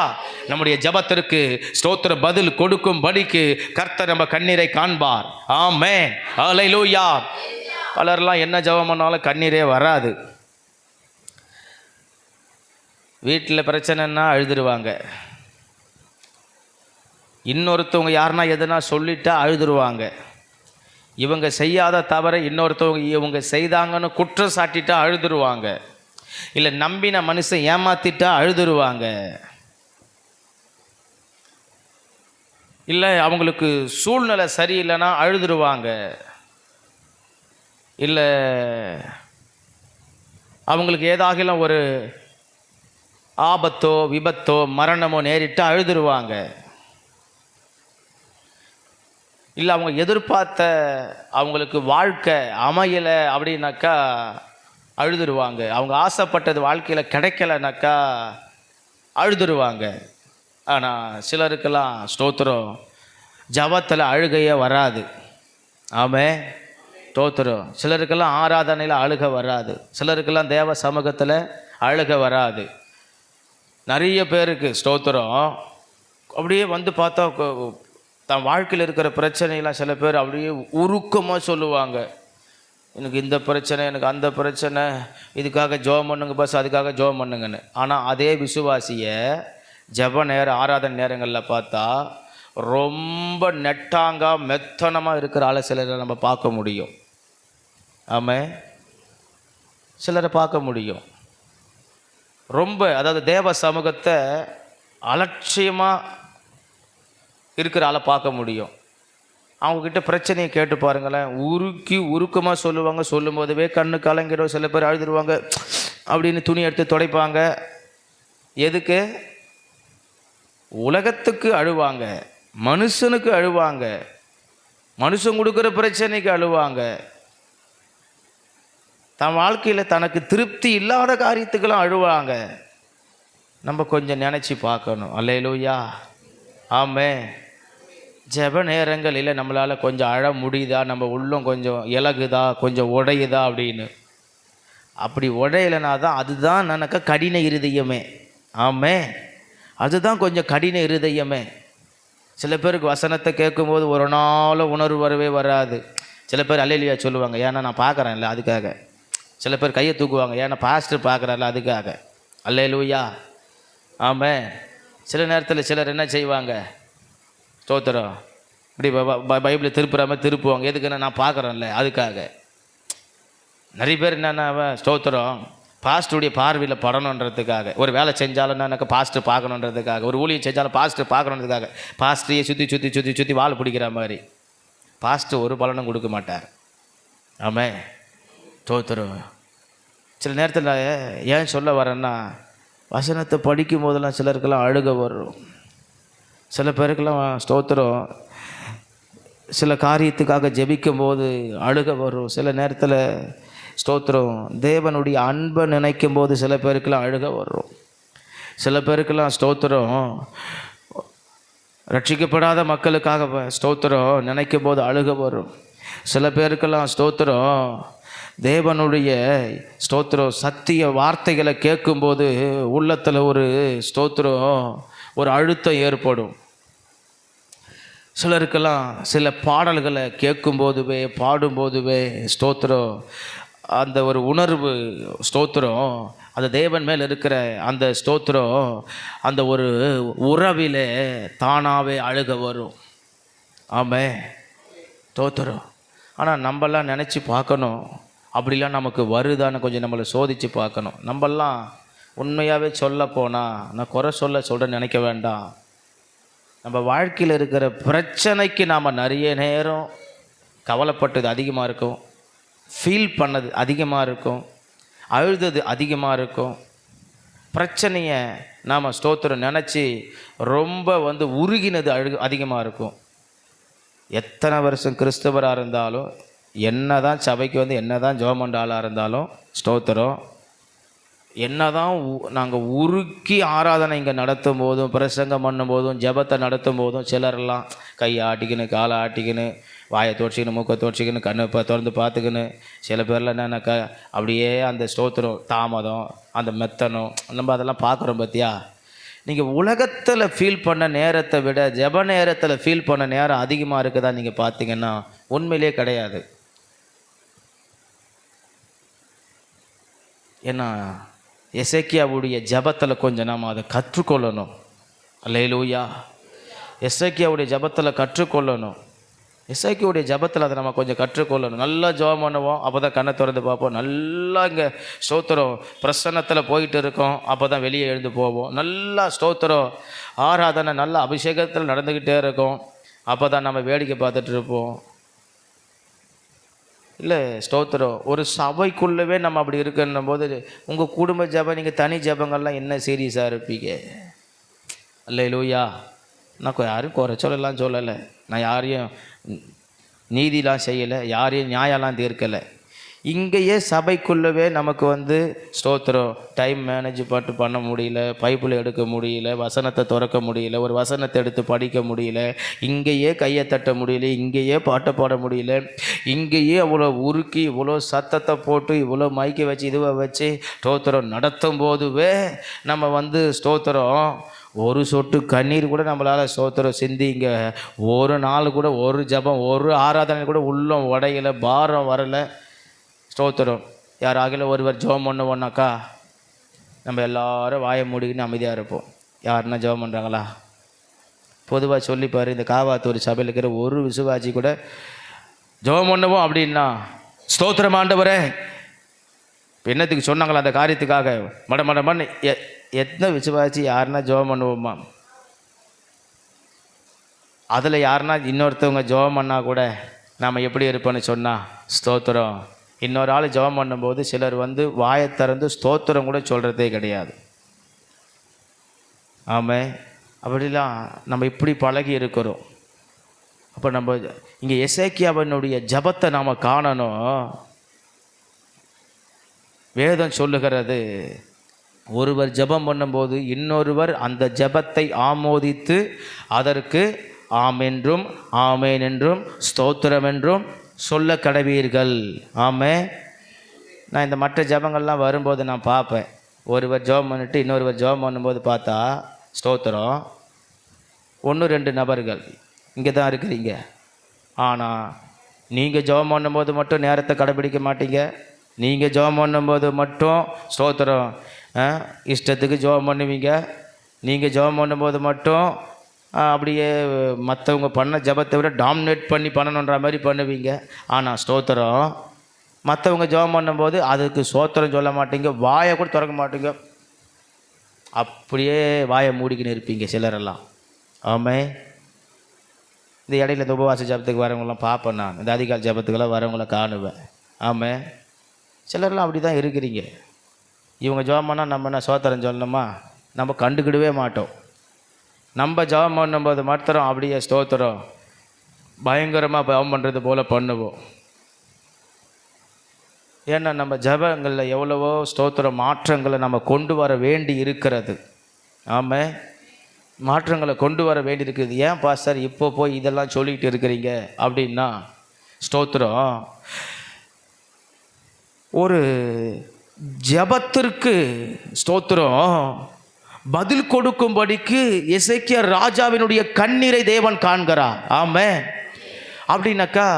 நம்முடைய ஜெபத்திற்கு ஸ்தோத்திர பதில் கொடுக்கும்படிக்கு கர்த்தர் நம்ம கண்ணீரை காண்பார். ஆமென் அல்லேலூயா. பலர்லாம் என்ன ஜெபம் பண்ணாலும் கண்ணீரே வராது. வீட்டில் பிரச்சனைன்னா அழுதுருவாங்க. இன்னொருத்தவங்க யாருன்னா எதுனா சொல்லிட்டா அழுதுருவாங்க. இவங்க செய்யாத தவறை இன்னொருத்தவங்க இவங்க செய்தாங்கன்னு குற்றம் சாட்டிட்டா அழுதுருவாங்க. இல்லை நம்பின மனுஷன் ஏமாத்திட்டா அழுதுருவாங்க. இல்லை அவங்களுக்கு சூழ்நிலை சரியில்லைன்னா அழுதுருவாங்க. இல்லை அவங்களுக்கு ஏதாகலாம் ஒரு ஆபத்தோ விபத்தோ மரணமோ நேரிட்டு அழுதுருவாங்க. இல்லை அவங்க எதிர்பார்த்த அவங்களுக்கு வாழ்க்கை அமையலை அப்படின்னாக்கா அழுதுருவாங்க. அவங்க ஆசைப்பட்டது வாழ்க்கையில் கிடைக்கலனாக்கா அழுதுருவாங்க. ஆனால் சிலருக்கெல்லாம் ஸ்தோத்திரம் ஜபத்தில் அழுகையே வராது. ஆமென் ஸ்தோத்திரம். சிலருக்கெல்லாம் ஆராதனையில் அழுகை வராது. சிலருக்கெல்லாம் தேவ சமூகத்தில் அழுகை வராது. நிறைய பேருக்கு ஸ்தோத்திரம் அப்படியே வந்து பார்த்தா தன் வாழ்க்கையில் இருக்கிற பிரச்சனையெல்லாம் சில பேர் அப்படியே உருக்கமாக சொல்லுவாங்க. எனக்கு இந்த பிரச்சனை, எனக்கு அந்த பிரச்சனை, இதுக்காக ஜெபம் பண்ணுங்க பஸ், அதுக்காக ஜெபம் பண்ணுங்கன்னு. ஆனால் அதே விசுவாசியை ஜெப நேரம் ஆராதனை நேரங்களில் பார்த்தா ரொம்ப நெட்டாங்கா மெத்தனமாக இருக்கிற ஆளை சிலரை நம்ம பார்க்க முடியும். ஆமாம் சிலரை பார்க்க முடியும். ரொம்ப அதாவது தேவ சமூகத்தை அலட்சியமாக இருக்கிற ஆளை பார்க்க முடியும். அவங்கக்கிட்ட பிரச்சனையை கேட்டு பாருங்களேன், உருக்கமாக சொல்லுவாங்க. சொல்லும் போதுவே கண்ணு கலங்கிடும். சில பேர் அழுதுருவாங்க அப்படின்னு துணி எடுத்து துடைப்பாங்க. எதுக்கு? உலகத்துக்கு அழுவாங்க, மனுஷனுக்கு அழுவாங்க, மனுஷன் கொடுக்குற பிரச்சனைக்கு அழுவாங்க. தன் வாழ்க்கையில் தனக்கு திருப்தி இல்லாத காரியத்துக்கெல்லாம் அழுவாங்க. நம்ம கொஞ்சம் நினச்சி பார்க்கணும். அல்லேலூயா ஆமென். ஜெப நேரங்களில் நம்மளால் கொஞ்சம் அழ முடியுதா, நம்ம உள்ளம் கொஞ்சம் இலகுதா, கொஞ்சம் உடையுதா அப்படின்னு. அப்படி உடையலைனா தான் அதுதான் எனக்கு கடின இருதயமே. ஆமே, அதுதான் கொஞ்சம் கடின இருதயமே. சில பேருக்கு வசனத்தை கேட்கும்போது ஒரு நாள் உணர்வு வரவே வராது. சில பேர் அல்லேலூயா சொல்லுவாங்க, ஏன்னா நான் பார்க்குறேன்ல அதுக்காக. சில பேர் கையை தூக்குவாங்க, ஏன்னா பாஸ்டர் பார்க்குறாருல அதுக்காக. அல்லேலூயா, ஆமே. சில நேரத்தில் சிலர் என்ன செய்வாங்க, ஸ்தோத்திரம், இப்படி பைபிளை திருப்புற மாதிரி திருப்புவாங்க. எதுக்குன்னா நான் பார்க்குறேன்ல அதுக்காக. நிறைய பேர் என்னென்ன ஸ்தோத்திரம் பாஸ்டருடைய பார்வையில் படணுன்றதுக்காக. ஒரு வேலை செஞ்சாலும் எனக்கு பாஸ்டர் பார்க்கணுன்றதுக்காக, ஒரு ஊழியம் செஞ்சாலும் பாஸ்டர் பார்க்கணுன்றதுக்காக பாஸ்டரையே சுற்றி சுற்றி சுற்றி சுற்றி வால் பிடிக்கிற மாதிரி. பாஸ்டர் ஒரு பலனும் கொடுக்க மாட்டார். ஆமே, ஸ்தோத்திரம். சில நேரத்தில் ஏன் சொல்ல வரேன்னா, வசனத்தை படிக்கும் போதெல்லாம் சிலருக்கெல்லாம் அழுக வரும். சில பேருக்கெல்லாம் ஸ்தோத்திரம் சில காரியத்துக்காக ஜெபிக்கும் போது அழுக வரும். சில நேரத்தில் ஸ்தோத்திரம் தேவனுடைய அன்பை நினைக்கும் போது சில பேருக்கெல்லாம் அழுக வரும். சில பேருக்கெல்லாம் ஸ்தோத்திரம் ரட்சிக்கப்படாத மக்களுக்காக ஸ்தோத்திரம் நினைக்கும் போது அழுக வரும். சில பேருக்கெல்லாம் ஸ்தோத்திரம் தேவனுடைய ஸ்தோத்திரம் சத்திய வார்த்தைகளை கேட்கும்போது உள்ளத்தில் ஒரு ஸ்தோத்திரம் ஒரு அழுத்தம் ஏற்படும். சிலருக்கெல்லாம் சில பாடல்களை கேட்கும்போதுவே பாடும்போதுவே ஸ்தோத்திரம் அந்த ஒரு உணர்வு ஸ்தோத்திரம் அந்த தேவன் மேல் இருக்கிற அந்த ஸ்தோத்திரம் அந்த ஒரு உறவிலே தானாகவே அழுக வரும். ஆமே, ஸ்தோத்திரம். ஆனால் நம்மளாம் நினச்சி பார்க்கணும், அப்படிலாம் நமக்கு வருதான்னு கொஞ்சம் நம்மளை சோதித்து பார்க்கணும். நம்மெல்லாம் உண்மையாகவே சொல்ல போனால், நான் குறை சொல்கிறேன்னு நினைக்க வேண்டாம். நம்ம வாழ்க்கையில் இருக்கிற பிரச்சனைக்கு நாம் நிறைய நேரம் கவலைப்பட்டது அதிகமாக இருக்கும், ஃபீல் பண்ணது அதிகமாக இருக்கும், அழுதது அதிகமாக இருக்கும். பிரச்சனையை நாம் ஸ்தோத்திரம் நினச்சி ரொம்ப உருகினது அதிகமாக இருக்கும். எத்தனை வருஷம் கிறிஸ்தவராக இருந்தாலும், என்ன தான் சபைக்கு என்ன தான் ஜெபம் பண்ணுற ஆளாக இருந்தாலும் ஸ்தோத்திரம், என்ன தான் நாங்கள் உருக்கி ஆராதனை இங்கே நடத்தும் போதும் பிரசங்கம் பண்ணும் போதும் ஜெபத்தை நடத்தும் போதும் சிலரெல்லாம் கையை ஆட்டிக்கின்னு காலை ஆட்டிக்கின்னு வாயை தோடிச்சிக்கின்னு மூக்கை தோடிச்சிக்கின்னு கண்ணை திறந்து பார்த்துக்கின்னு சில பேரில் என்னென்னாக்கா அப்படியே அந்த ஸ்தோத்திரம் தாமதம் அந்த மெத்தனம் நம்ம அதெல்லாம் பார்க்குறோம். பார்த்தியா, நீங்கள் உலகத்தில் ஃபீல் பண்ண நேரத்தை விட ஜெப நேரத்தில் ஃபீல் பண்ண நேரம் அதிகமாக இருக்குதா நீங்கள் பார்த்தீங்கன்னா உண்மையிலே கிடையாது. ஏன்னா எசேக்கியாவுடைய ஜெபத்தில் கொஞ்சம் நாம் அதை கற்றுக்கொள்ளணும். அல்லேலூயா, எசேக்கியாவுடைய ஜெபத்தில் கற்றுக்கொள்ளணும். எசேக்கியாவுடைய ஜெபத்தில் அதை நம்ம கொஞ்சம் கற்றுக்கொள்ளணும். நல்லா ஜெபம் பண்ணுவோம், அப்போ தான் கண்ணை திறந்து பார்ப்போம். நல்லா இங்கே ஸ்தோத்திரம் பிரசன்னத்தில் போயிட்டு இருக்கோம், அப்போ தான் வெளியே எழுந்து போவோம். நல்லா ஸ்தோத்திரம் ஆராதனை நல்லா அபிஷேகத்தில் நடந்துக்கிட்டே இருக்கும், அப்போ தான் நம்ம வேடிக்கை பார்த்துட்டு இருப்போம். இல்லை ஸ்தோத்திரம் ஒரு சபைக்குள்ளவே நம்ம அப்படி இருக்குன்னும் போது உங்கள் குடும்ப ஜபம் நீங்கள் தனி ஜபங்கள்லாம் என்ன சீரியஸாக இருப்பீங்க. அல்லேலூயா, நான் யாரும் குறை சொல்லலை, நான் யாரையும் நீதிலாம் செய்யலை, யாரையும் நியாயம்லாம் தீர்க்கலை. இங்கேயே சபைக்குள்ளவே நமக்கு ஸ்தோத்திரம் டைம் மேனேஜ் பண்ண முடியல, பைப்பில் எடுக்க முடியல, வசனத்தை திறக்க முடியல, ஒரு வசனத்தை எடுத்து படிக்க முடியல, இங்கேயே கையை தட்ட முடியல, இங்கேயே பாட்டை பாட முடியல, இங்கேயே அவ்வளோ உருக்கி இவ்வளோ சத்தத்தை போட்டு இவ்வளோ மைக்கை வச்சு இதுவை வச்சு ஸ்தோத்திரம் நடத்தும் போதுவே நம்ம ஸ்தோத்திரம் ஒரு சொட்டு கண்ணீர் கூட நம்மளால் ஸ்தோத்திரம் சிந்தி இங்கே ஒரு நாள் கூட ஒரு ஜபம் ஒரு ஆராதனை கூட உள்ளம் உடையலை, பாரம் வரலை. ஸ்தோத்திரம் யாராகில ஒருவர் ஜெபம் பண்ணுவோன்னாக்கா நம்ம எல்லாரும் வாயை மூடிக்கின்னு அமைதியாக இருப்போம். யாருன்னா ஜெபம் பண்ணுறாங்களா? பொதுவாக சொல்லிப்பார், இந்த காவாத்தூர் சபையில் இருக்கிற ஒரு விசுவாசி கூட ஜெபம் பண்ணுவோம் அப்படின்னா ஸ்தோத்திரம் ஆண்டவரே என்னத்துக்கு சொன்னாங்களா அந்த காரியத்துக்காக மட எத்தனை விசுவாசி யாருன்னா ஜெபம் பண்ணுவோமா? அதில் யாருன்னா இன்னொருத்தவங்க ஜெபம் பண்ணால் கூட நாம் எப்படி இருப்போன்னு சொன்னால் ஸ்தோத்திரம். இன்னொரு ஆள் ஜெபம் பண்ணும்போது சிலர் வாயை திறந்து ஸ்தோத்திரம் கூட சொல்கிறதே கிடையாது. ஆமாம், அப்படிலாம் நம்ம இப்படி பழகி இருக்கிறோம். அப்போ நம்ம இங்கே எசேக்கியாவினுடைய ஜபத்தை நாம் காணணும். வேதம் சொல்லுகிறது, ஒருவர் ஜெபம் பண்ணும்போது இன்னொருவர் அந்த ஜெபத்தை ஆமோதித்து அதற்கு ஆமென்றும் ஆமேன் என்றும் ஸ்தோத்திரம் என்றும் சொல்ல கடவீர்கள். ஆமே, நான் இந்த மற்ற ஜபங்கள்லாம் வரும்போது நான் பார்ப்பேன். ஒருவர் ஜெபம் பண்ணிட்டு இன்னொருவர் ஜெபம் பண்ணும்போது பார்த்தா ஸ்தோத்திரம் 1-2 நபர்கள் இங்கே தான் இருக்கிறீங்க. ஆனால் நீங்கள் ஜெபம் பண்ணும்போது மட்டும் நேரத்தை கடைபிடிக்க மாட்டீங்க. நீங்கள் ஜெபம் பண்ணும்போது மட்டும் ஸ்தோத்திரம் இஷ்டத்துக்கு ஜெபம் பண்ணுவீங்க. நீங்கள் ஜெபம் பண்ணும்போது மட்டும் அப்படியே மற்றவங்க பண்ண ஜெபத்தை விட டாமினேட் பண்ணி பண்ணணுன்ற மாதிரி பண்ணுவீங்க. ஆனால் ஸ்தோத்திரம் மற்றவங்க ஜெபம் பண்ணும்போது அதுக்கு ஸ்தோத்திரம் சொல்ல மாட்டீங்க, வாயை கூட திறக்க மாட்டீங்க, அப்படியே வாயை மூடிக்கின்னு இருப்பீங்க சிலரெல்லாம். ஆமே, இந்த இடையில இந்த உபவாச ஜபத்துக்கு வரவங்களாம் பார்ப்பேன். நான் இந்த அதிகால ஜபத்துக்கெல்லாம் வரவங்கள காணுவேன். ஆமே, சிலர்லாம் அப்படி தான் இருக்கிறீங்க. இவங்க ஜெபம் பண்ணால் நம்ம என்ன சோத்திரம் சொல்லணுமா? நம்ம கண்டுக்கிடவே மாட்டோம். நம்ம ஜெபம் பண்ணும்போது மாத்திரம் அப்படியே ஸ்தோத்திரம் பயங்கரமாக ஜெபம் பண்ணுறது போல் பண்ணுவோம். ஏன்னா நம்ம ஜெபங்களில் எவ்வளவோ ஸ்தோத்திர மாற்றங்களை நம்ம கொண்டு வர வேண்டி இருக்கிறது. ஆமாம், மாற்றங்களை கொண்டு வர வேண்டி இருக்குது. ஏன் பாஸ்டர் இப்போ போய் இதெல்லாம் சொல்லிக்கிட்டு இருக்கிறீங்க அப்படின்னா, ஸ்தோத்திரம் ஒரு ஜெபத்திற்கு ஸ்தோத்திரம் பதில் கொடுக்கும்படிக்கு எசேக்கியா ராஜாவினுடைய கண்ணீரை தேவன் காண்கிறார். ஆமாம், அப்படின்னாக்கா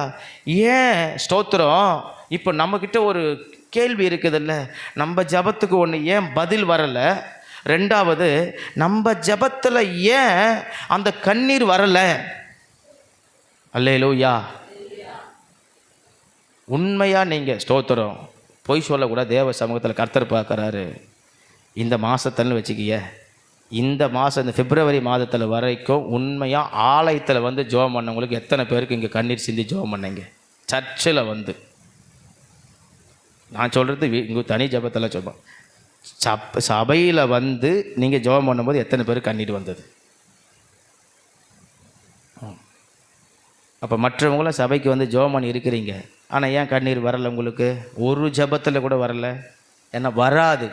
ஏன் ஸ்தோத்திரம் இப்போ நம்மக்கிட்ட ஒரு கேள்வி இருக்குதுல்ல, நம்ம ஜபத்துக்கு ஒன்று ஏன் பதில் வரலை? ரெண்டாவது, நம்ம ஜபத்தில் ஏன் அந்த கண்ணீர் வரலை? அல்லேலூயா. உண்மையாக நீங்கள் ஸ்தோத்திரம் பொய் சொல்லக்கூடாது. தேவ சமூகத்தில் கர்த்தர் பார்க்குறாரு. இந்த மாதத்தில் வச்சுக்கிய இந்த மாதம் இந்த பிப்ரவரி மாதத்தில் வரைக்கும் உண்மையாக ஆலயத்தில் வந்து ஜெபம் பண்ணவங்களுக்கு எத்தனை பேருக்கு இங்கே கண்ணீர் சிந்தி ஜெபம் பண்ணீங்க? சர்ச்சில் வந்து நான் சொல்கிறது இங்கே தனி ஜபத்தில் சொல்லுவோம். சபையில் வந்து நீங்கள் ஜெபம் பண்ணும்போது எத்தனை பேர் கண்ணீர் வந்தது? அப்போ மற்றவங்களும் சபைக்கு வந்து ஜெபம் பண்ணி இருக்கிறீங்க, ஆனால் ஏன் கண்ணீர் வரலை உங்களுக்கு? ஒரு ஜபத்தில் கூட வரலை. ஏன்னா வராது.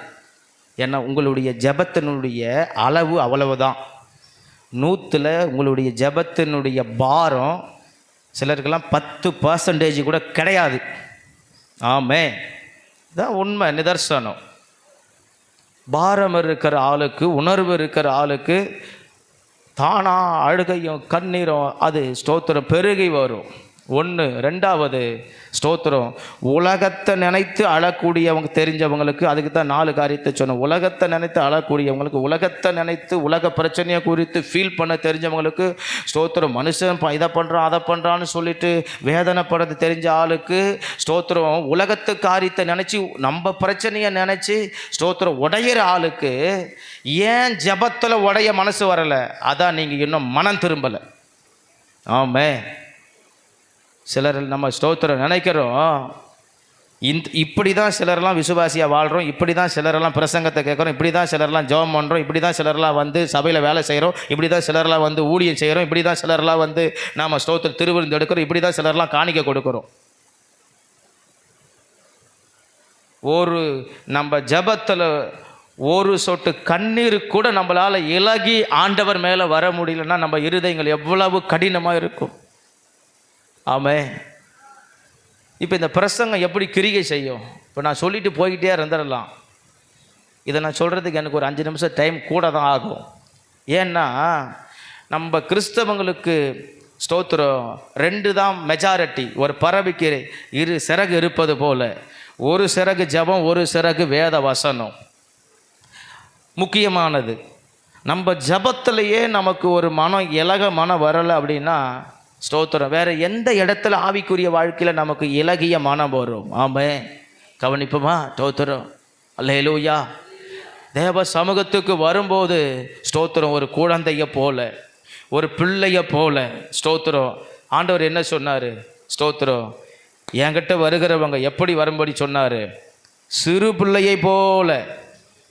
ஏன்னா உங்களுடைய ஜபத்தினுடைய அளவு அவ்வளவு தான். 100ல் உங்களுடைய ஜபத்தினுடைய பாரம் சிலருக்கெல்லாம் 10% கூட கிடையாது. ஆமே, தான் உண்மை, நிதர்சனம். பாரம் இருக்கிற ஆளுக்கு, உணர்வு இருக்கிற ஆளுக்கு தானா அழுகையும் கண்ணீரும் அது ஸ்தோத்திரம் பெருகி வரும். ஒன்று. ரெண்டாவது ஸ்தோத்திரம் உலகத்தை நினைத்து அழக்கூடியவங்க தெரிஞ்சவங்களுக்கு அதுக்கு தான் 4 காரியத்தை சொன்னோம். உலகத்தை நினைத்து அழக்கூடியவங்களுக்கு, உலகத்தை நினைத்து உலக பிரச்சனையை குறித்து ஃபீல் பண்ண தெரிஞ்சவங்களுக்கு ஸ்தோத்திரம் மனுஷன் இதை பண்ணுறான் அதை பண்ணுறான்னு சொல்லிட்டு வேதனைப்படுறது தெரிஞ்ச ஆளுக்கு ஸ்தோத்திரம் உலகத்து காரியத்தை நினச்சி நம்ம பிரச்சனையை நினச்சி ஸ்தோத்திரம் உடையிற ஆளுக்கு ஏன் ஜபத்தில் உடைய மனசு வரலை? அதான் நீங்கள் இன்னும் மனம் திரும்பலை. ஆமே, சிலர் நம்ம ஸ்தோத்திரம் நினைக்கிறோம். இப்படி தான் சிலரெல்லாம் விசுவாசியாக வாழ்கிறோம், இப்படி தான் சிலரெல்லாம் பிரசங்கத்தை கேட்குறோம், இப்படி தான் சிலரெல்லாம் ஜெபம் பண்ணுறோம், இப்படி தான் சிலரெல்லாம் வந்து சபையில் வேலை செய்கிறோம், இப்படி தான் சிலரெல்லாம் வந்து ஊழியம் செய்கிறோம், இப்படி தான் சிலரெல்லாம் வந்து நாம் ஸ்தோத்திரம் திருவிருந்து எடுக்கிறோம், இப்படி தான் சிலரெல்லாம் காணிக்க கொடுக்குறோம். ஒரு நம்ம ஜபத்தில் ஒரு சொட்டு கண்ணீர் கூட நம்மளால் இலகி ஆண்டவர் மேலே வர முடியலன்னா நம்ம இருதயங்கள் எவ்வளவு கடினமாக இருக்கும். ஆமே, இப்போ இந்த பிரசங்கம் எப்படி கிரிகை செய்யும்? இப்போ நான் சொல்லிட்டு போய்கிட்டே இருந்துடலாம். இதை நான் சொல்கிறதுக்கு எனக்கு ஒரு 5 நிமிஷம் டைம் கூட தான் ஆகும். ஏன்னா நம்ம கிறிஸ்தவங்களுக்கு ஸ்தோத்திரம் 2 தான் மெஜாரிட்டி. ஒரு பறவைக்கு 2 சிறகு இருப்பது போல் ஒரு சிறகு ஜபம், ஒரு சிறகு வேத வசனம். முக்கியமானது நம்ம ஜபத்திலேயே நமக்கு ஒரு மனம் வரலை அப்படின்னா ஸ்தோத்திரம் வேறு எந்த இடத்துல ஆவிக்குரிய வாழ்க்கையில் நமக்கு இலகிய மனம் வரும்? ஆமே, கவனிப்புமா? ஸ்தோத்திரம் அல்லேலூயா. தேவ சமூகத்துக்கு வரும்போது ஸ்தோத்திரம் ஒரு குழந்தைய போல, ஒரு பிள்ளைய போல ஸ்தோத்திரம். ஆண்டவர் என்ன சொன்னார்? ஸ்தோத்திரம் என்கிட்ட வருகிறவங்க எப்படி வரும்படி சொன்னார்? சிறு பிள்ளையை போல.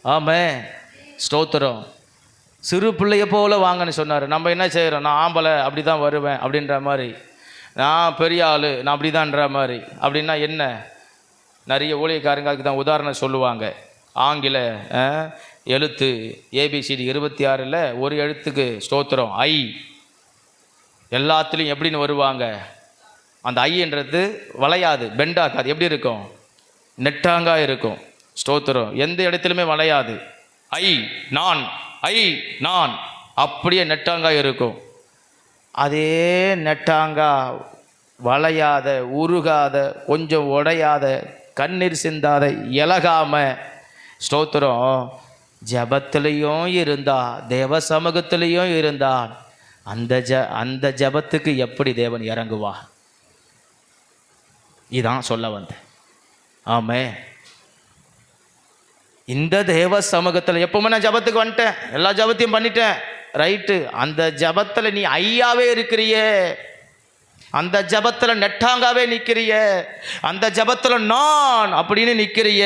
ஆமே, ஸ்தோத்திரம் சிறு பிள்ளையை போல் வாங்கன்னு சொன்னார். நம்ம என்ன செய்கிறோம்? நான் ஆம்பளை அப்படி தான் வருவேன் அப்படின்ற மாதிரி, நான் பெரிய ஆள் நான் அப்படி தான்ன்ற மாதிரி. அப்படின்னா என்ன? நிறைய ஊழியக்காரங்க அதுக்கு தான் உதாரணம் சொல்லுவாங்க. ஆங்கில எழுத்து ABCD 26ல் ஒரு எழுத்துக்கு ஸ்தோத்திரம் ஐ. எல்லாத்துலேயும் எப்படின்னு வருவாங்க? அந்த ஐன்றது வளையாது, பெண்டாக்காது. எப்படி இருக்கும்? நெட்டாங்கா இருக்கும். ஸ்தோத்திரம். எந்த இடத்துலையுமே வளையாது. ஐ நான் ஐ நான் அப்படியே நெட்டாங்கா இருக்கும். அதே நெட்டாங்கா வளையாத, உருகாத, கொஞ்சம் உடையாத, கண்ணீர் சிந்தாத, இலகாம, ஸ்தோத்திரம், ஜபத்திலையும் இருந்தா, தேவ சமூகத்திலையும் இருந்தால் அந்த ஜபத்துக்கு எப்படி தேவன் இறங்குவா? இதான் சொல்ல வந்தேன். ஆமே, இந்த தேவ சமூகத்தில் எப்பவுமே நான் ஜபத்துக்கு வந்துட்டேன், எல்லா ஜபத்தையும் பண்ணிட்டேன், ரைட்டு. அந்த ஜபத்தில் நீ ஐயாவே இருக்கிறியே, அந்த ஜபத்தில் நெட்டாங்காவே நிற்கிறிய, அந்த ஜபத்தில் நான் அப்படின்னு நிற்கிறிய,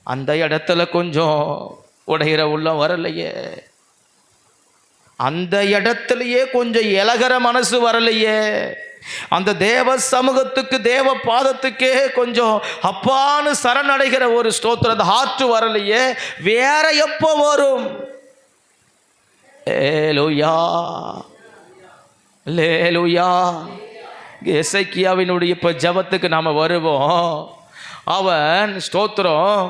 அந்த இடத்துல கொஞ்சம் உடையிற உள்ளம் வரலையே, அந்த இடத்துலையே கொஞ்சம் இலகிற மனசு வரலையே, அந்த தேவ சமூகத்துக்கு, தேவ பாதத்துக்கே கொஞ்சம் அப்பான்னு சரணடைகிற ஒரு ஸ்தோத்திரம், அந்த ஹார்ட் வரலையே, வேற எப்போ வரும்? ஏலூயா லேலூயா. எசேக்கியாவினுடைய இப்போ ஜபத்துக்கு நாம் வருவோம். அவன் ஸ்தோத்திரம்,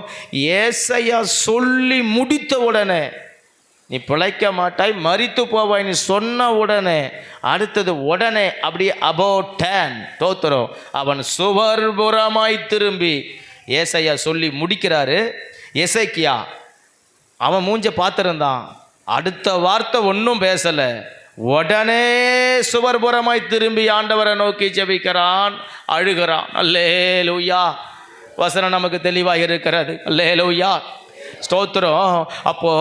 ஏசையா சொல்லி முடித்த உடனே நீ பிழைக்க மாட்டாய், மரித்து போவாய் நீ சொன்ன உடனே அடுத்தது உடனே அப்படியே அபவுட் 10 ஸ்தோத்திரம், அவன் சுவர்புறமாய் திரும்பி ஏசையா சொல்லி முடிக்கிறாரு. எசேக்கியா அவன் மூஞ்ச பார்த்துருந்தான், அடுத்த வார்த்தை ஒன்றும் பேசலை, உடனே சுவர்புறமாய் திரும்பி ஆண்டவரை நோக்கி ஜெபிக்கிறான், அழுகிறான். அல்லேலூயா. வசனம் நமக்கு தெளிவாக இருக்கிறது. அல்லேலூயா, ஸ்தோத்திரம். அப்போ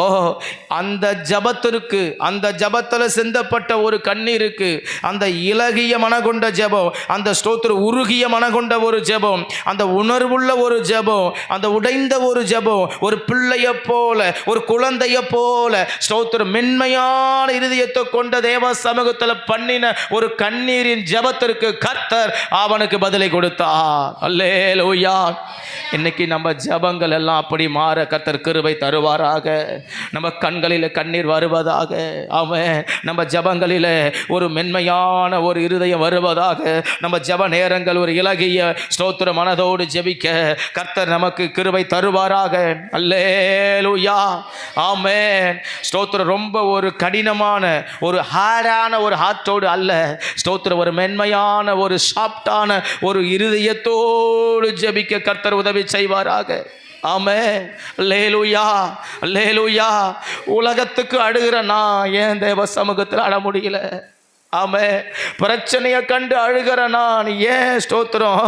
அந்த ஜபத்திற்கு, அந்த ஜபத்தில் சிந்தப்பட்ட ஒரு கண்ணீருக்கு, அந்த இலகிய மனகொண்ட ஜெபம், அந்த ஸ்தோத்திரம் உருகிய மனகொண்ட ஒரு ஜெபம், அந்த உணர்வுள்ள ஒரு ஜெபம், அந்த உடைந்த ஒரு ஜெபம், ஒரு பிள்ளைய போல, ஒரு குழந்தைய போல, ஸ்தோத்திரம் மென்மையான இருதயத்தை கொண்ட தேவ சமூகத்தில் பண்ணின ஒரு கண்ணீரின் ஜெபத்திற்கு கர்த்தர் அவனுக்கு பதிலை கொடுத்தார். அல்லேலூயா. இன்னைக்கு நம்ம ஜபங்கள் எல்லாம் அப்படி மாற கர்த்தர் கிருபை தருவாராக. நம்ம கண்களில் கண்ணீர் வருவதாக. அவன் நம்ம ஜபங்களில் ஒரு மென்மையான ஒரு இருதயம் வருவதாக. நம்ம ஜப நேரங்கள் ஒரு இலகிய ஸ்தோத்திர மனதோடு ஜெபிக்க கர்த்தர் நமக்கு கிருபை தருவாராக. அல்லேலூயா. ஆமென். ஸ்தோத்திரம். ரொம்ப ஒரு கடினமான ஒரு ஹார்டான ஒரு ஹார்ட்டோடு அல்ல, ஸ்தோத்திரம் ஒரு மென்மையான ஒரு சாஃப்டான ஒரு இருதயத்தோடு ஜெபிக்க கர்த்தர் உதவி செய்வாராக. ஆமென். அல்லேலூயா, அல்லேலூயா. உலகத்துக்கு அழுகிற நான் ஏன் தேவ சமூகத்தில் அழ முடியல? ஆமென். பிரச்சனையை கண்டு அழுகிற நான் ஏன் ஸ்தோத்திரம்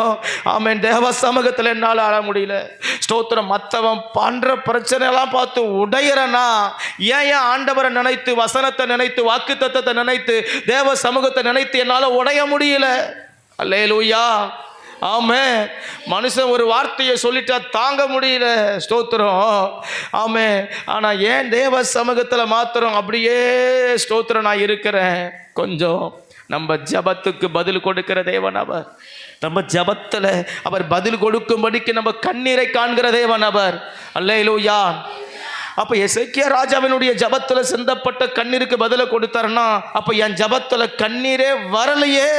ஆமென் தேவ சமூகத்தில் என்னால் அழ முடியல? ஸ்தோத்திரம். மற்றவன் பண்ற பிரச்சனையெல்லாம் பார்த்து உடையிறனா ஏன் ஆண்டவரை நினைத்து, வசனத்தை நினைத்து, வாக்கு தத்தத்தை நினைத்து, தேவ சமூகத்தை நினைத்து என்னால் உடைய முடியல? அல்லேலூயா. ஆமென். மனுஷன் ஒரு வார்த்தையை சொல்லிட்டா தாங்க முடியல. ஸ்தோத்திரம். ஆமென். ஆனால் ஏன் தேவ சமூகத்தில் மாத்திரம் அப்படியே ஸ்தோத்திரம் நான் இருக்கிறேன்? கொஞ்சம் நம்ம ஜபத்துக்கு பதில் கொடுக்கிற தேவன் அவர். நம்ம ஜபத்தில் அவர் பதில் கொடுக்கும்படிக்கு நம்ம கண்ணீரை காண்கிற தேவன் அவர். அல்லேலூயா. அப்போ எசேக்கியா ராஜாவினுடைய ஜபத்தில் சிந்தப்பட்ட கண்ணீருக்கு பதிலை கொடுத்தாருன்னா, அப்போ என் ஜபத்தில் கண்ணீரே வரலையே.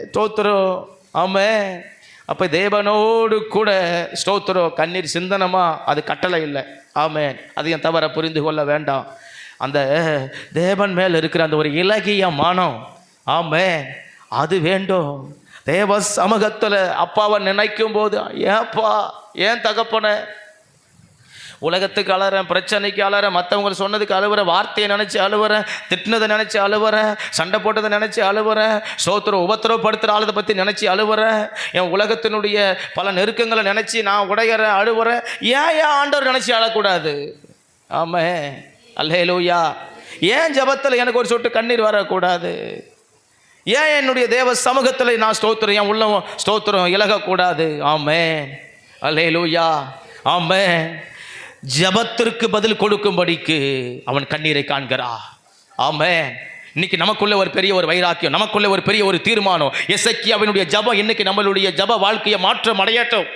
ஸ்தோத்திரம். ஆமென். அப்போ தேவனோடு கூட ஸ்தோத்திரம் கண்ணீர் சிந்தனமா அது கட்டளை இல்லை. ஆமென். அதையும் தவற புரிந்து கொள்ள வேண்டாம். அந்த தேவன் மேல் இருக்கிற அந்த ஒரு இலகிய மனம், ஆமென், அது வேண்டும். தேவ சமூகத்தில் அப்பாவை நினைக்கும் போது, ஏப்பா ஏன் தகப்பன உலகத்துக்கு அழுறேன், பிரச்சனைக்கு அழுறேன், மற்றவங்க சொன்னதுக்கு அழுவுறேன், வார்த்தையை நினச்சி அழுவுறேன், திட்டினதை நினச்சி அழுவுறேன், சண்டை போட்டதை நினச்சி அழுவுறேன், சோத்திரம் உபத்திரவப்படுத்துகிற ஆளதை பற்றி நினச்சி அழுவுறேன், என் உலகத்தினுடைய பல நெருக்கங்களை நினச்சி நான் உடையிறேன், அழுவுறேன். ஏன் ஆண்டவர் நினச்சி அழக்கூடாது? ஆமென். அல்லேலூயா. ஏன் ஜபத்தில் எனக்கு ஒரு சொட்டு கண்ணீர் வரக்கூடாது? ஏன் என்னுடைய தேவ சமூகத்தில் நான் ஸ்தோத்திரம் என் உள்ளம் ஸ்தோத்திரம் இலகக்கூடாது? ஆமென். அல்லேலூயா. ஆமென். ஜபத்திற்கு பதில் கொடுக்கும்படிக்கு அவன் கண்ணீரை காண்கிறா. ஆமென். இன்னைக்கு நமக்குள்ள ஒரு பெரிய ஒரு வைராக்கியம், நமக்குள்ள ஒரு பெரிய ஒரு தீர்மானம். எசேக்கியாவினுடைய ஜபம் இன்னைக்கு நம்மளுடைய ஜப வாழ்க்கையை மாற்றம் அடையட்டும்.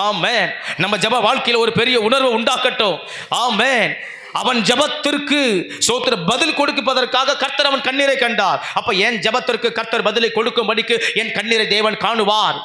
ஆமென். நம்ம ஜப வாழ்க்கையில் ஒரு பெரிய உணர்வு உண்டாக்கட்டும். ஆமென். அவன் ஜபத்திற்கு சோத்திர பதில் கொடுப்பதற்காக கர்த்தர் அவன் கண்ணீரை கண்டார். அப்ப என் ஜபத்திற்கு கர்த்தர் பதிலை கொடுக்கும்படிக்கு என் கண்ணீரை தேவன் காணுவார்.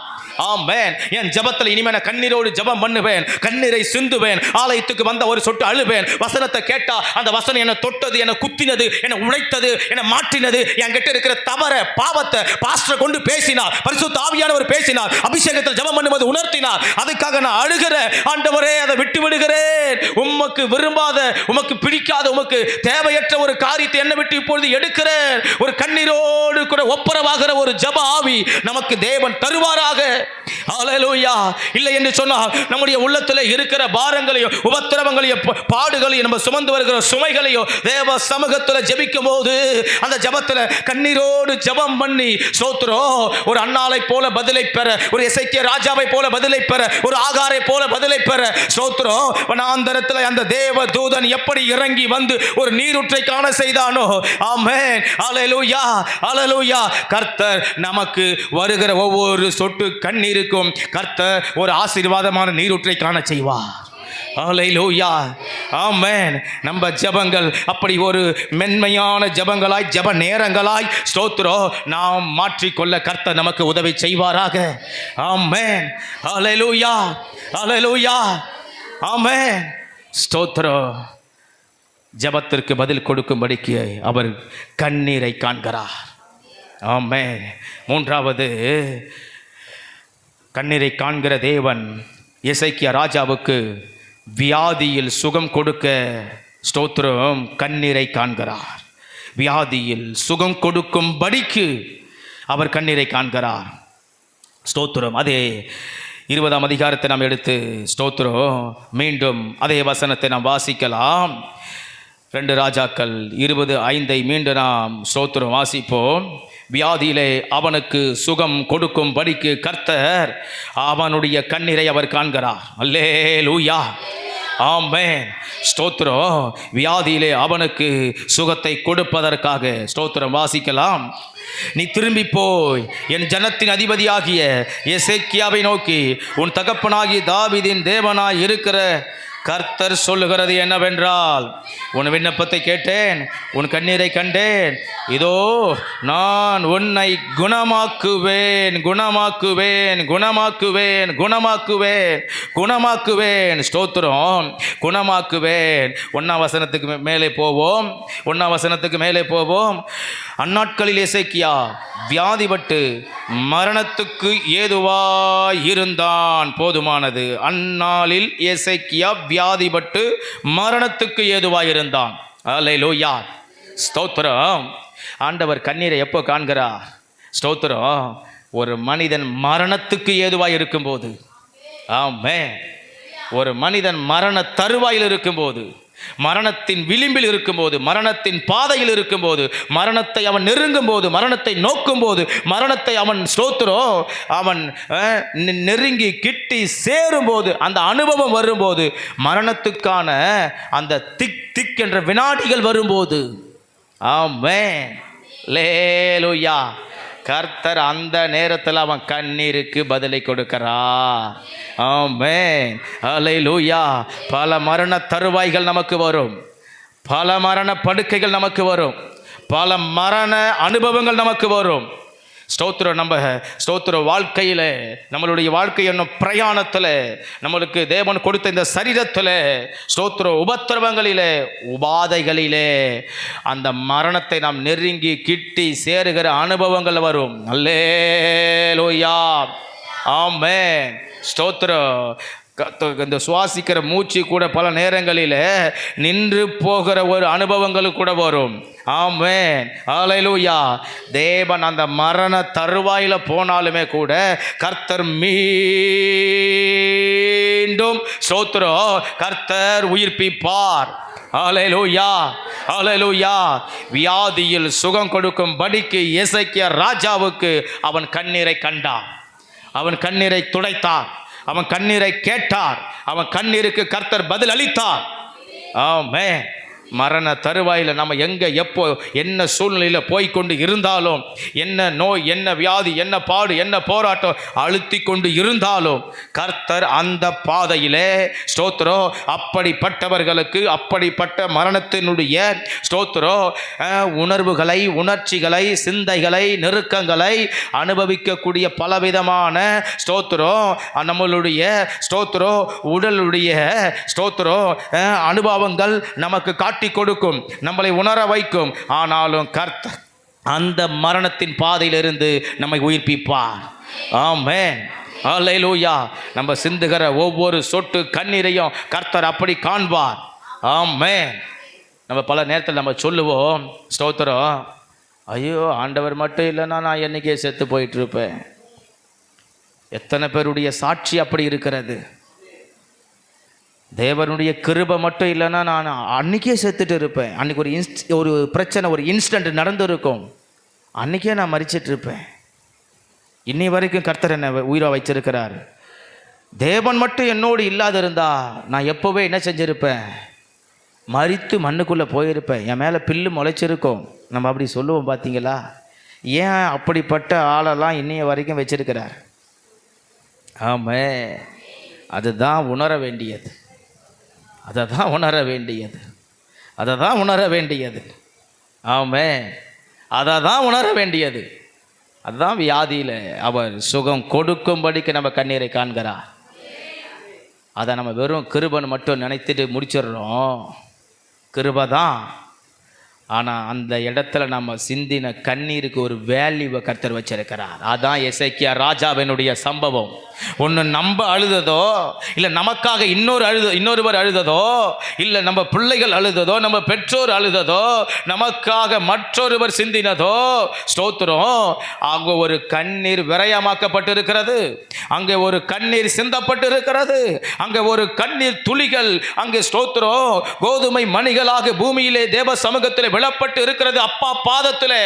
ஆமென். என் ஜெபத்தில் இனிமே நான் கண்ணீரோடு ஜெபம் பண்ணுவேன், கண்ணீரை சிந்துவேன், ஆலயத்துக்கு வந்த ஒரு சொட்டு அழுவேன். வசனத்தை கேட்டா அந்த வசனம் என்னை தொட்டது, என்னை குத்தினது, என்னை உழைத்தது, என்னை மாற்றினது. என்கிட்ட இருக்கிற தவற பாவத்தை பாஸ்டர் கொண்டு பேசினார், பரிசுத்த ஆவியானவர் பேசினார், அபிஷேகத்தில் ஜெபம் பண்ணும்போது உணர்த்தினார். அதுக்காக நான் அழுகிற ஆண்டவரே, அதை விட்டு விடுகிறேன். உமக்கு விரும்பாத, உமக்கு பிடிக்காத, உமக்கு தேவையற்ற ஒரு காரியத்தை என்னை விட்டு இப்பொழுது எடுக்கிறேன். ஒரு கண்ணீரோடு கூட ஒப்புரவாகிற ஒரு ஜெப ஆவி நமக்கு தேவன் தருவாராக. ஹல்லேலூயா. இல்லை என்று சொன்னால் நம்முடைய உள்ளத்தில் இருக்கிற பாரங்களையோ உபத்திரவங்களையோ பாடுகளையோ நம்ம சுமந்து வருகிற சுமைகளையோ தேவ சமூகத்தில் ஜெபிக்கும் போது அந்த ஜெபத்தில் கண்ணீரோடு ஜெபம் பண்ணி ஸ்தோத்திரம், ஒரு அன்னாளை போல பதிலை பெற, ஒரு எசேக்கியா ராஜாவை போல பதிலை பெற, ஒரு ஆகாரை போல பதிலை பெற ஸ்தோத்திரம். வனாந்தரத்தில் அந்த தேவ தூதன் எப்படி இறங்கி வந்து ஒரு நீரூற்றை காண செய்தானோ, ஆமென், ஹல்லேலூயா, ஹல்லேலூயா. கர்த்தர் நமக்கு வருகிற ஒவ்வொரு சொட்டு கண்ணீருக்கும் கர்த்தர் ஒரு ஆசீர்வாதமான நீரூற்றை காண செய்வார். ஹல்லேலூயா, ஆமென். நம்ம ஜெபங்கள் அப்படி ஒரு மென்மையான ஜெபங்களாய், ஜெப நேரங்களாய் ஸ்தோத்திரம் நாம் மாற்றிக்கொள்ள கர்த்தர் நமக்கு உதவி செய்வாராக. ஆமென், ஹல்லேலூயா, ஹல்லேலூயா, ஆமென். ஸ்தோத்திரம். ஜெபத்திற்கு பதில் கொடுக்கும்படிக்கு அவர் கண்ணீரை காண்கிறார். ஆமென். மூன்றாவது, கண்ணீரை காண்கிற தேவன் எசேக்கியா ராஜாவுக்கு வியாதியில் சுகம் கொடுக்க ஸ்தோத்திரம் கண்ணீரை காண்கிறார். வியாதியில் சுகம் கொடுக்கும்படிக்கு அவர் கண்ணீரை காண்கிறார். ஸ்தோத்திரம். அதே 20ஆம் அதிகாரத்தை நாம் எடுத்து ஸ்தோத்திரம் மீண்டும் அதே வசனத்தை நாம் வாசிக்கலாம். 2 ராஜாக்கள் 20:5 மீண்டும் நாம் ஸ்தோத்திரம் வாசிப்போம். வியாதியிலே அவனுக்கு சுகம் கொடுக்கும் படிக்கு கர்த்தர் அவனுடைய கண்ணீரை அவர் காண்கிறார். அல்லேலூயா, ஆமென். ஸ்தோத்திரம். வியாதியிலே அவனுக்கு சுகத்தை கொடுப்பதற்காக ஸ்தோத்திரம் வாசிக்கலாம். நீ திரும்பி போய் என் ஜனத்தின் அதிபதியாகிய எசேக்கியாவை நோக்கி, உன் தகப்பனாகிய தாவீதின் தேவனாய் இருக்கிற கர்த்தர் சொல்லுகிறது என்னவென்றால், உன் விண்ணப்பத்தை கேட்டேன், உன் கண்ணீரை கண்டேன், இதோ நான் உன்னை குணமாக்குவேன், குணமாக்குவேன், குணமாக்குவேன், குணமாக்குவேன், குணமாக்குவேன். ஸ்தோத்திரம். குணமாக்குவேன். 1ஆம் வசனத்துக்கு மேலே போவோம். 1ஆம் வசனத்துக்கு மேலே போவோம். அந்நாட்களில் எசேக்கியா வியாதிப்பட்டு மரணத்துக்கு ஏதுவாய் இருந்தான். போதுமானது. அந்நாளில் எசேக்கியா வியாதிப்பட்டு மரணத்துக்கு ஏதுவாய் இருந்தான். அல்லேலூயா, ஸ்தோத்திரம். ஆண்டவர் கண்ணீரை எப்போ காண்கிறார்? ஸ்தோத்திரம். ஒரு மனிதன் மரணத்துக்கு ஏதுவாய் இருக்கும்போது, ஆமென், ஒரு மனிதன் மரண தருவாயில் இருக்கும்போது, மரணத்தின் விளிம்பில் இருக்கும்போது, மரணத்தின் பாதையில் இருக்கும்போது, மரணத்தை அவன் நெருங்கும் போது, மரணத்தை நோக்கும் போது, மரணத்தை அவன் ஸ்தோத்திரம் அவன் நெருங்கி கிட்டி சேரும்போது, அந்த அனுபவம் வரும்போது, மரணத்துக்கான அந்த திக் திக் என்ற வினாடிகள் வரும்போது, ஆமென், அல்லேலூயா, கர்த்தர் அந்த நேரத்தில் அவன் கண்ணீருக்கு பதிலை கொடுக்கிறார். ஆமென், அல்லேலூயா. பல மரண தருவாய்கள் நமக்கு வரும், பல மரண படுக்கைகள் நமக்கு வரும், பல மரண அனுபவங்கள் நமக்கு வரும். ஸ்தோத்திரம். நம்ம ஸ்தோத்திரம் வாழ்க்கையில், நம்மளுடைய வாழ்க்கை என்னும் பிரயாணத்தில், நம்மளுக்கு தேவன் கொடுத்த இந்த சரீரத்தில் ஸ்தோத்திரம் உபத்திரவங்களிலே, உபாதைகளிலே அந்த மரணத்தை நாம் நெருங்கி கிட்டி சேருகிற அனுபவங்கள் வரும். அல்லேலூயா, ஆமென், ஸ்தோத்திரம். இந்த சுவாசிக்கிற மூச்சு கூட பல நேரங்களில் நின்று போகிற ஒரு அனுபவங்கள் கூட வரும். ஆமென், ஹல்லேலூயா. தேவன் அந்த மரண தருவாயில் போனாலுமே கூட கர்த்தர் மீண்டும் ஸ்தோத்திரம் கர்த்தர் உயிர்ப்பிப்பார். ஹல்லேலூயா, ஹல்லேலூயா. வியாதியில் சுகம் கொடுக்கும் படிக்கு எசேக்கியா ராஜாவுக்கு அவன் கண்ணீரை கண்டான், அவன் கண்ணீரை துடைத்தார், அவன் கண்ணீரை கேட்டார், அவன் கண்ணீருக்கு கர்த்தர் பதில் அளித்தார். ஆமென், மரண தருவாயில் நம்ம எங்கே எப்போ என்ன சூழ்நிலையில் போய்கொண்டு இருந்தாலும், என்ன நோய், என்ன வியாதி, என்ன பாடு, என்ன போராட்டம் அழுத்தி கொண்டு இருந்தாலும் கர்த்தர் அந்த பாதையிலே ஸ்தோத்திரம் அப்படிப்பட்டவர்களுக்கு அப்படிப்பட்ட மரணத்தினுடைய ஸ்தோத்திரம் உணர்வுகளை, உணர்ச்சிகளை, சிந்தைகளை, நெருக்கங்களை அனுபவிக்கக்கூடிய பலவிதமான ஸ்தோத்திரம் நம்மளுடைய ஸ்தோத்திரம் உடலுடைய ஸ்தோத்திரம் அனுபவங்கள் நமக்கு காட்டி கொடுக்கும், நம்மளை உணர வைக்கும். ஆனாலும் கர்த்தர் அந்த மரணத்தின் பாதையிலிருந்து நம்மை உயிர்ப்பிப்பார். ஆமென், அல்லேலூயா. நம்ம சிந்துகிற ஒவ்வொரு சொட்டு கண்ணீரையும் கர்த்தர் அப்படி காண்பார். ஆமென். நம்ம பல நேரத்தில் நம்ம சொல்லுவோம், ஸ்தோத்திரம், ஐயோ ஆண்டவர் மட்டும் இல்லைன்னா நான் என்னைக்கே செத்து போயிட்டு இருப்பேன். எத்தனை பேருடைய சாட்சி அப்படி இருக்கிறது. தேவனுடைய கிருபை மட்டும் இல்லைன்னா நான் அன்றைக்கே செத்துட்டு இருப்பேன். அன்றைக்கி ஒரு பிரச்சனை, ஒரு இன்சிடெண்ட் நடந்திருக்கும், அன்றைக்கே நான் மரிச்சிட்டு இருப்பேன். இன்னி வரைக்கும் கர்த்தர் என்னை உயிராக வச்சிருக்கிறார். தேவன் மட்டும் என்னோடு இல்லாத இருந்தா நான் எப்போவே என்ன செஞ்சுருப்பேன், மரித்து மண்ணுக்குள்ளே போயிருப்பேன். என் மேலே பில்லு முளைச்சிருக்கும். நம்ம அப்படி சொல்லுவோம் பார்த்தீங்களா? ஏன் அப்படிப்பட்ட ஆளெல்லாம் இன்னைய வரைக்கும் வச்சிருக்கிறார்? ஆமே, அதுதான் உணர வேண்டியது, அதை தான் உணர வேண்டியது, அதை தான் உணர வேண்டியது. ஆமே, அதை தான் உணர வேண்டியது. அதுதான் வியாதியில் அவர் சுகம் கொடுக்கும்படிக்கு நம்ம கண்ணீரை காண்கிறார். அதை நம்ம வெறும் கிருபைன்னு மட்டும் நினைத்துட்டு முடிச்சிடுறோம். கிருபை தான், ஆனால் அந்த இடத்துல நம்ம சிந்தின கண்ணீருக்கு ஒரு வேல்யூவை கர்த்தர் வச்சிருக்கிறார். அதான் எசேக்கியா ராஜாவினுடைய சம்பவம். ஒன்று நம்ம அழுததோ, இல்லை நமக்காக இன்னொருவர் அழுததோ, இல்லை நம்ம பிள்ளைகள் அழுததோ, நம்ம பெற்றோர் அழுததோ, நமக்காக மற்றொருவர் சிந்தினதோ, ஸ்தோத்திரம், அங்கே ஒரு கண்ணீர் விரயமாக்கப்பட்டிருக்கிறது, அங்கே ஒரு கண்ணீர் சிந்தப்பட்டிருக்கிறது, அங்கே ஒரு கண்ணீர் துளிகள் அங்கே ஸ்தோத்திரம் கோதுமை மணிகளாக பூமியிலே தேவ சமூகத்தில் விழப்பட்டு இருக்கிறது. அப்பா பாதத்தில்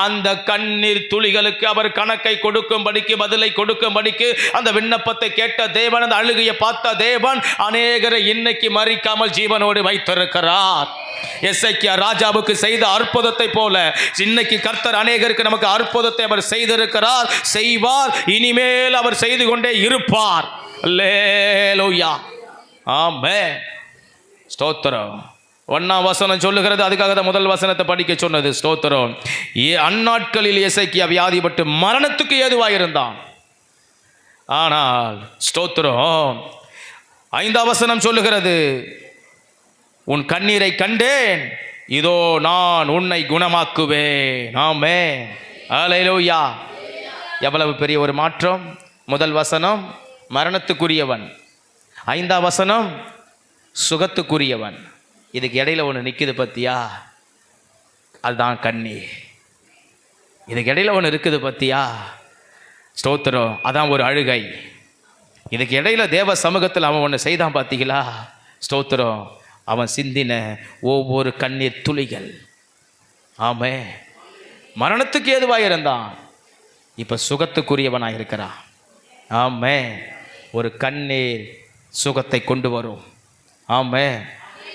அந்த கண்ணீர் துளிகளுக்கு அவர் கணக்கை கொடுக்கும்படிக்கு, பதிலை கொடுக்கும்படிக்கு அந்த விண்ணப்பத்தை கேட்ட தேவன், அந்த அழுகையை பார்த்த தேவன் அநேகரை இன்னைக்கு மறிக்காமல் ஜீவனோடு வைத்திருக்கிறார். எசேக்கியா ராஜாவுக்கு செய்த அற்புதத்தை போல இன்னைக்கு கர்த்தர் அநேகருக்கு நமக்கு அற்புதத்தை அவர் செய்திருக்கிறார், செய்வார், இனிமேல் அவர் செய்து கொண்டே இருப்பார். அல்லேலூயா, ஆமென், ஸ்தோத்திரம். 1ஆம் வசனம் சொல்லுகிறது, அதுக்காக தான் முதல் வசனத்தை படிக்க சொன்னது. ஸ்தோத்திரம். அந்நாட்களில் எசேக்கியா வியாதிப்பட்டு மரணத்துக்கு ஏதுவாயிருந்தான். ஆனால் ஸ்தோத்திரம் 5ஆம் வசனம் சொல்லுகிறது, உன் கண்ணீரை கண்டேன், இதோ நான் உன்னை குணமாக்குவேன். ஆமென், அல்லேலூயா. எவ்வளவு பெரிய ஒரு மாற்றம். முதல் வசனம் மரணத்துக்குரியவன், 5ஆம் வசனம் சுகத்துக்குரியவன். இதுக்கு இடையில ஒன்று நிற்குது பத்தியா, அதுதான் கண்ணீர். இதுக்கு இடையில ஒன்று இருக்குது பத்தியா, ஸ்தோத்திரம், அதான் ஒரு அழுகை. இதுக்கு இடையில தேவ சமூகத்தில் அவன் ஒன்று செய்தான் பார்த்தீங்களா, ஸ்தோத்திரம், அவன் சிந்தின ஒவ்வொரு கண்ணீர் துளிகள். ஆமே, மரணத்துக்கு ஏதுவாக இருந்தான், இப்போ சுகத்துக்குரியவனாக இருக்கிறான். ஆமே, ஒரு கண்ணீர் சுகத்தை கொண்டு வரும். ஆமே,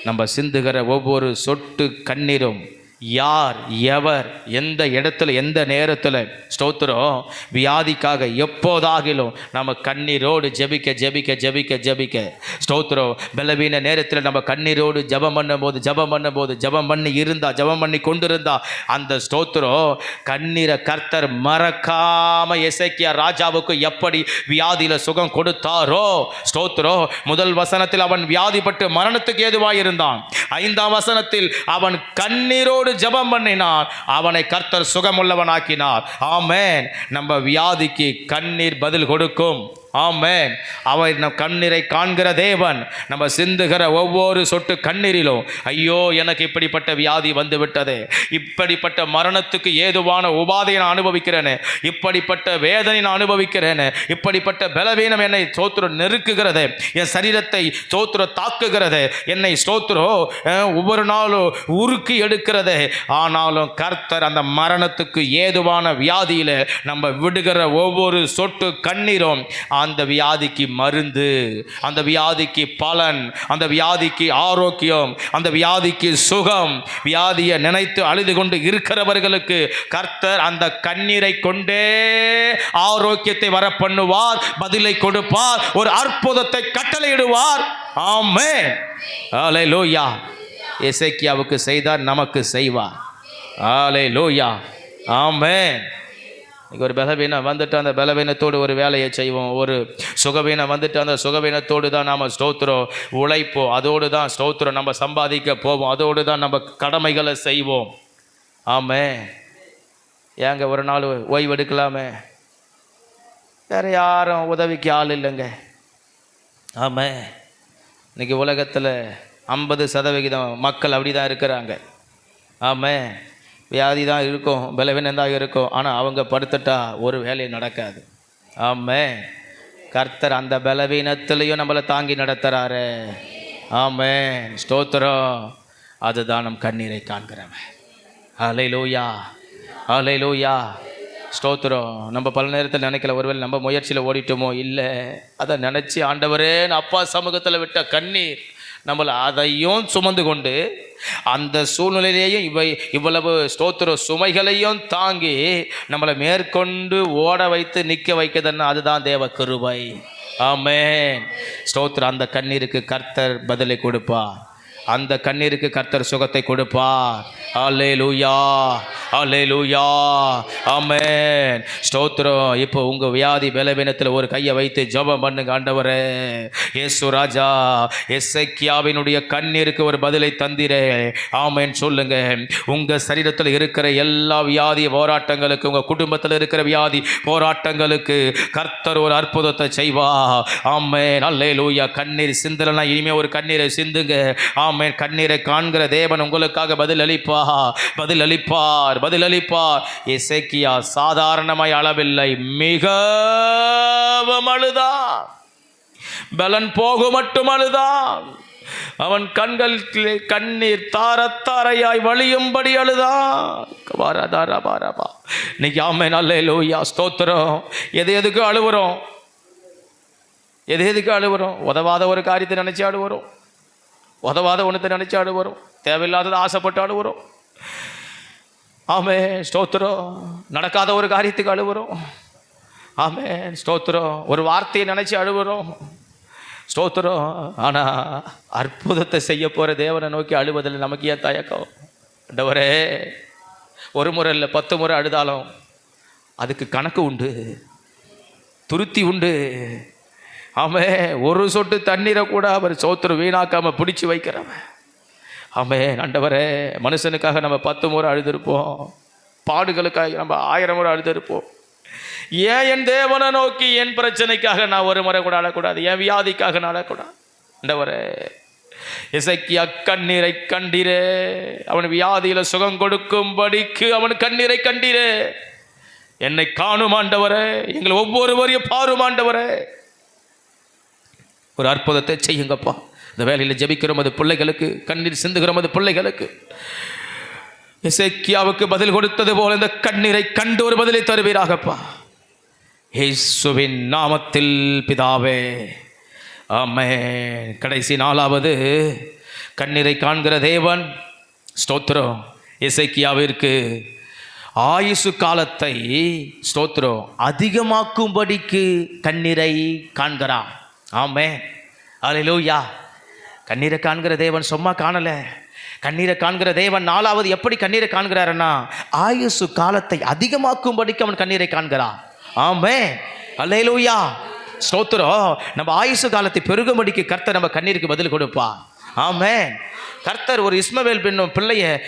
நம்ம சிந்துகிற ஒவ்வொரு சொட்டு கண்ணீரும் யார், எவர், எந்த இடத்துல, எந்த நேரத்தில் ஸ்தோத்திரம் வியாதிக்காக எப்போதாகிலும் நம்ம கண்ணீரோடு ஜெபிக்க ஜெபிக்க ஜெபிக்க ஜெபிக்க ஸ்தோத்திரம். பலவீன நேரத்தில் நம்ம கண்ணீரோடு ஜெபம் பண்ணும்போது ஜெபம் பண்ணி இருந்தா, ஜெபம் பண்ணி கொண்டிருந்தா அந்த ஸ்தோத்திரம் கண்ணீரை கர்த்தர் மறக்காம எசேக்கியா ராஜாவுக்கு எப்படி வியாதியில் சுகம் கொடுத்தாரோ, ஸ்தோத்திரம். முதல் வசனத்தில் அவன் வியாதிப்பட்டு மரணத்துக்கு ஏதுவாக இருந்தான். 5ஆம் வசனத்தில் அவன் கண்ணீரோடு ஜெபம் பண்ணினான், அவனை கர்த்தர் சுகமுள்ளவனாக்கினார். ஆமென். நம்ம வியாதிக்கு கண்ணீர் பதில் கொடுக்கும். ஆமென். அவர் நம் கண்ணீரை காண்கிற தேவன். நம்ம சிந்துகிற ஒவ்வொரு சொட்டு கண்ணீரிலும் ஐயோ எனக்கு இப்படிப்பட்ட வியாதி வந்து விட்டது, இப்படிப்பட்ட மரணத்துக்கு ஏதுவான உபாதையை நான் அனுபவிக்கிறேன், இப்படிப்பட்ட வேதனை நான் அனுபவிக்கிறேன், இப்படிப்பட்ட பலவீனம் என்னை ஸ்தோத்திரம் நெருக்குகிறது, என் சரீரத்தை ஸ்தோத்திரம் தாக்குகிறது, என்னை ஸ்தோத்திரம் ஒவ்வொரு நாளும் உருக்கி எடுக்கிறது. ஆனாலும் கர்த்தர் அந்த மரணத்துக்கு ஏதுவான வியாதியில் நம்ம விடுகிற ஒவ்வொரு சொட்டு கண்ணீரும் அந்த வியாதிக்கு மருந்து, அந்த வியாதிக்கு பலன், அந்த வியாதிக்கு ஆரோக்கியம், அந்த வியாதிக்கு சுகம். வியாதியை நினைத்து அழுது கொண்டு இருக்கிறவர்களுக்கு கர்த்தர் அந்த கண்ணீரை கொண்டே ஆரோக்கியத்தை வர பண்ணுவார், பதிலை கொடுப்பார், ஒரு அற்புதத்தை கட்டளையிடுவார். ஆமென். ஹல்லேலூயா. எசேக்கியாவுக்கு செய்தார், நமக்கு செய்வார். ஹல்லேலூயா. ஆமென். இன்னைக்கு ஒரு பலவீனம் வந்துட்டு அந்த பலவீனத்தோடு ஒரு வேலையை செய்வோம். ஒரு சுகவீனம் வந்துட்டு அந்த சுகவீனத்தோடு தான் நாம் ஸ்தோத்திரம் உழைப்போம். அதோடு தான் ஸ்தோத்திரம் நம்ம சம்பாதிக்க போவோம். அதோடு தான் நம்ம கடமைகளை செய்வோம். ஆமென். ஏங்க ஒரு நாள் ஓய்வு எடுக்கலாமே? வேறு யாரும் உதவிக்கு ஆள் இல்லைங்க. ஆமாம். இன்றைக்கி உலகத்தில் 50% மக்கள் அப்படி தான் இருக்கிறாங்க. ஆமாம். வியாதி தான் இருக்கும், பலவீனம் தான் இருக்கும், ஆனால் அவங்க படுத்துட்டா ஒரு வேலையும் நடக்காது. ஆமாம். கர்த்தர் அந்த பலவீனத்திலையும் நம்மளை தாங்கி நடத்துகிறாரு. ஆமாம். ஸ்தோத்திரம். அதுதான் நம் கண்ணீரை காண்கிறவன். ஹல்லேலூயா. ஹல்லேலூயா. ஸ்தோத்திரம். நம்ம பல நேரத்தில் நினைக்கல, ஒருவேளை நம்ம முயற்சியில் ஓடிட்டோமோ, இல்லை, அதை நினச்சி ஆண்டவரே அப்பா சமூகத்தில் விட்ட கண்ணீர் நம்மளை அதையும் சுமந்து கொண்டு அந்த சூழ்நிலையிலேயும் இவ்வளவு ஸ்தோத்திர சுமைகளையும் தாங்கி நம்மளை மேற்கொண்டு ஓட வைத்து நிற்க வைக்கிறதுன்னா அதுதான் தேவ கிருபை. ஆமென். ஸ்தோத்திரம். அந்த கண்ணீருக்கு கர்த்தர் பதிலை கொடுப்பார். அந்த கண்ணீருக்கு கர்த்தர் சுகத்தை கொடுப்பார். அல்லேலூயா. அல்லேலூயா. ஆமென். ஸ்தோத்திரம். இப்போ உங்கள் வியாதி பலவீனத்தில் ஒரு கையை வைத்து ஜெபம் பண்ணுங்க. ஆண்டவரே இயேசு ராஜா, எசேக்கியாவினுடைய கண்ணீருக்கு ஒரு பதிலை தந்திரே. ஆமென். சொல்லுங்க. உங்கள் சரீரத்தில் இருக்கிற எல்லா வியாதி போராட்டங்களுக்கு, உங்கள் குடும்பத்தில் இருக்கிற வியாதி போராட்டங்களுக்கு கர்த்தர் ஒரு அற்புதத்தை செய்வா. ஆமென். அல்லேலூயா. கண்ணீர் சிந்தலனா இனிமே ஒரு கண்ணீரை சிந்துங்க. ஆமென். கண்ணீரை காண்கிற தேவன் உங்களுக்காக பதில் அளிப்பார். பதில் அளிப்பார். பதில் அளிப்பார். எசேக்கியா சாதாரணமாய் அளவில்லை, மிகவும் அழுதான். பலன் போக மட்டும் அழுதான். அவன் கண்கள் கண்ணீர் தாரத்தாரையாய் வழியும்படி அழுதான். இன்னைக்கு ஆமென். அல்லேலூயா. ஸ்தோத்திரம். எதுக்கு அழுவுறோம்? எதுக்கு அழுவுறோம்? உதவாத ஒரு காரியத்தை நினைச்சு அழுவுறோம். உதவாத ஒன்றத்தை நினைச்சு அழுவுறோம். தேவையில்லாததை ஆசைப்பட்டு அழுவுறோம். ஆமென். ஸ்தோத்திரம். நடக்காத ஒரு காரியத்துக்கு அழுவுறோம். ஆமென். ஸ்தோத்திரம். ஒரு வார்த்தையை நினைச்சு அழுவுறோம். ஸ்தோத்திரம். ஆனால் அற்புதத்தை செய்ய போகிற தேவனை நோக்கி அழுவதில் நமக்கு ஏன் தயக்கம்? ஆண்டவரே, ஒரு முறை இல்லை 10 முறை அழுதாலும் அதுக்கு கணக்கு உண்டு, துருத்தி உண்டு. ஆமென். ஒரு சொட்டு தண்ணீரை கூட அவர் ஸ்தோத்திரம் வீணாக்காமல் பிடிச்சி வைக்கிறவன். ஆமென். ஆண்டவரே, மனுஷனுக்காக நம்ம 10 முறை அழுதுருப்போம், பாடுகளுக்காக நம்ம 1000 முறை அழுதுருப்போம். ஏன் என் தேவனை நோக்கி என் பிரச்சனைக்காக நான் ஒரு முறை கூட அழக்கூடாது? என் வியாதிக்காக நான் அழக்கூடாது? ஆண்டவரே, எசேக்கியா கண்ணீரை கண்டீரே. அவன் வியாதியில் சுகம் கொடுக்கும்படிக்கு அவன் கண்ணீரை கண்டீரே. என்னை காணும் ஆண்டவரே, எங்களை ஒவ்வொருவரையும் பாரும் ஆண்டவரே. ஒரு அற்புதத்தை செய்யுங்கப்பா. இந்த வேலையில் ஜெபிக்கிறோம் அது பிள்ளைகளுக்கு, கண்ணீர் சிந்துகிறோம் அது பிள்ளைகளுக்கு. எசேக்கியாவுக்கு பதில் கொடுத்தது போல இந்த கண்ணீரை கண்டு ஒரு பதிலை தருவீராகப்பா. இயேசுவின் நாமத்தில் பிதாவே. ஆமென். கடைசி 4வது கண்ணீரை காண்கிற தேவன். ஸ்தோத்திரம். எசேக்கியாவிற்கு ஆயுசு காலத்தை ஸ்தோத்திரம் அதிகமாக்கும்படிக்கு கண்ணீரை காண்கிறான். ஆமென். அல்லேலூயா. கண்ணீரை காண்கிற தேவன் சும்மா காணலை. கண்ணீரை காண்கிற தேவன் 4வது எப்படி கண்ணீரை காண்கிறாருன்னா ஆயுசு காலத்தை அதிகமாக்கும்படிக்கு அவன் கண்ணீரை காண்கிறான். ஆமென். அல்லேலூயா. ஸ்தோத்திரம். நம்ம ஆயுசு காலத்தை பெருகும்படிக்கு கர்த்தர் நம்ம கண்ணீருக்கு பதில் கொடுப்பார். ஆமென். கர்த்தர் ஒரு இஸ்மவேல்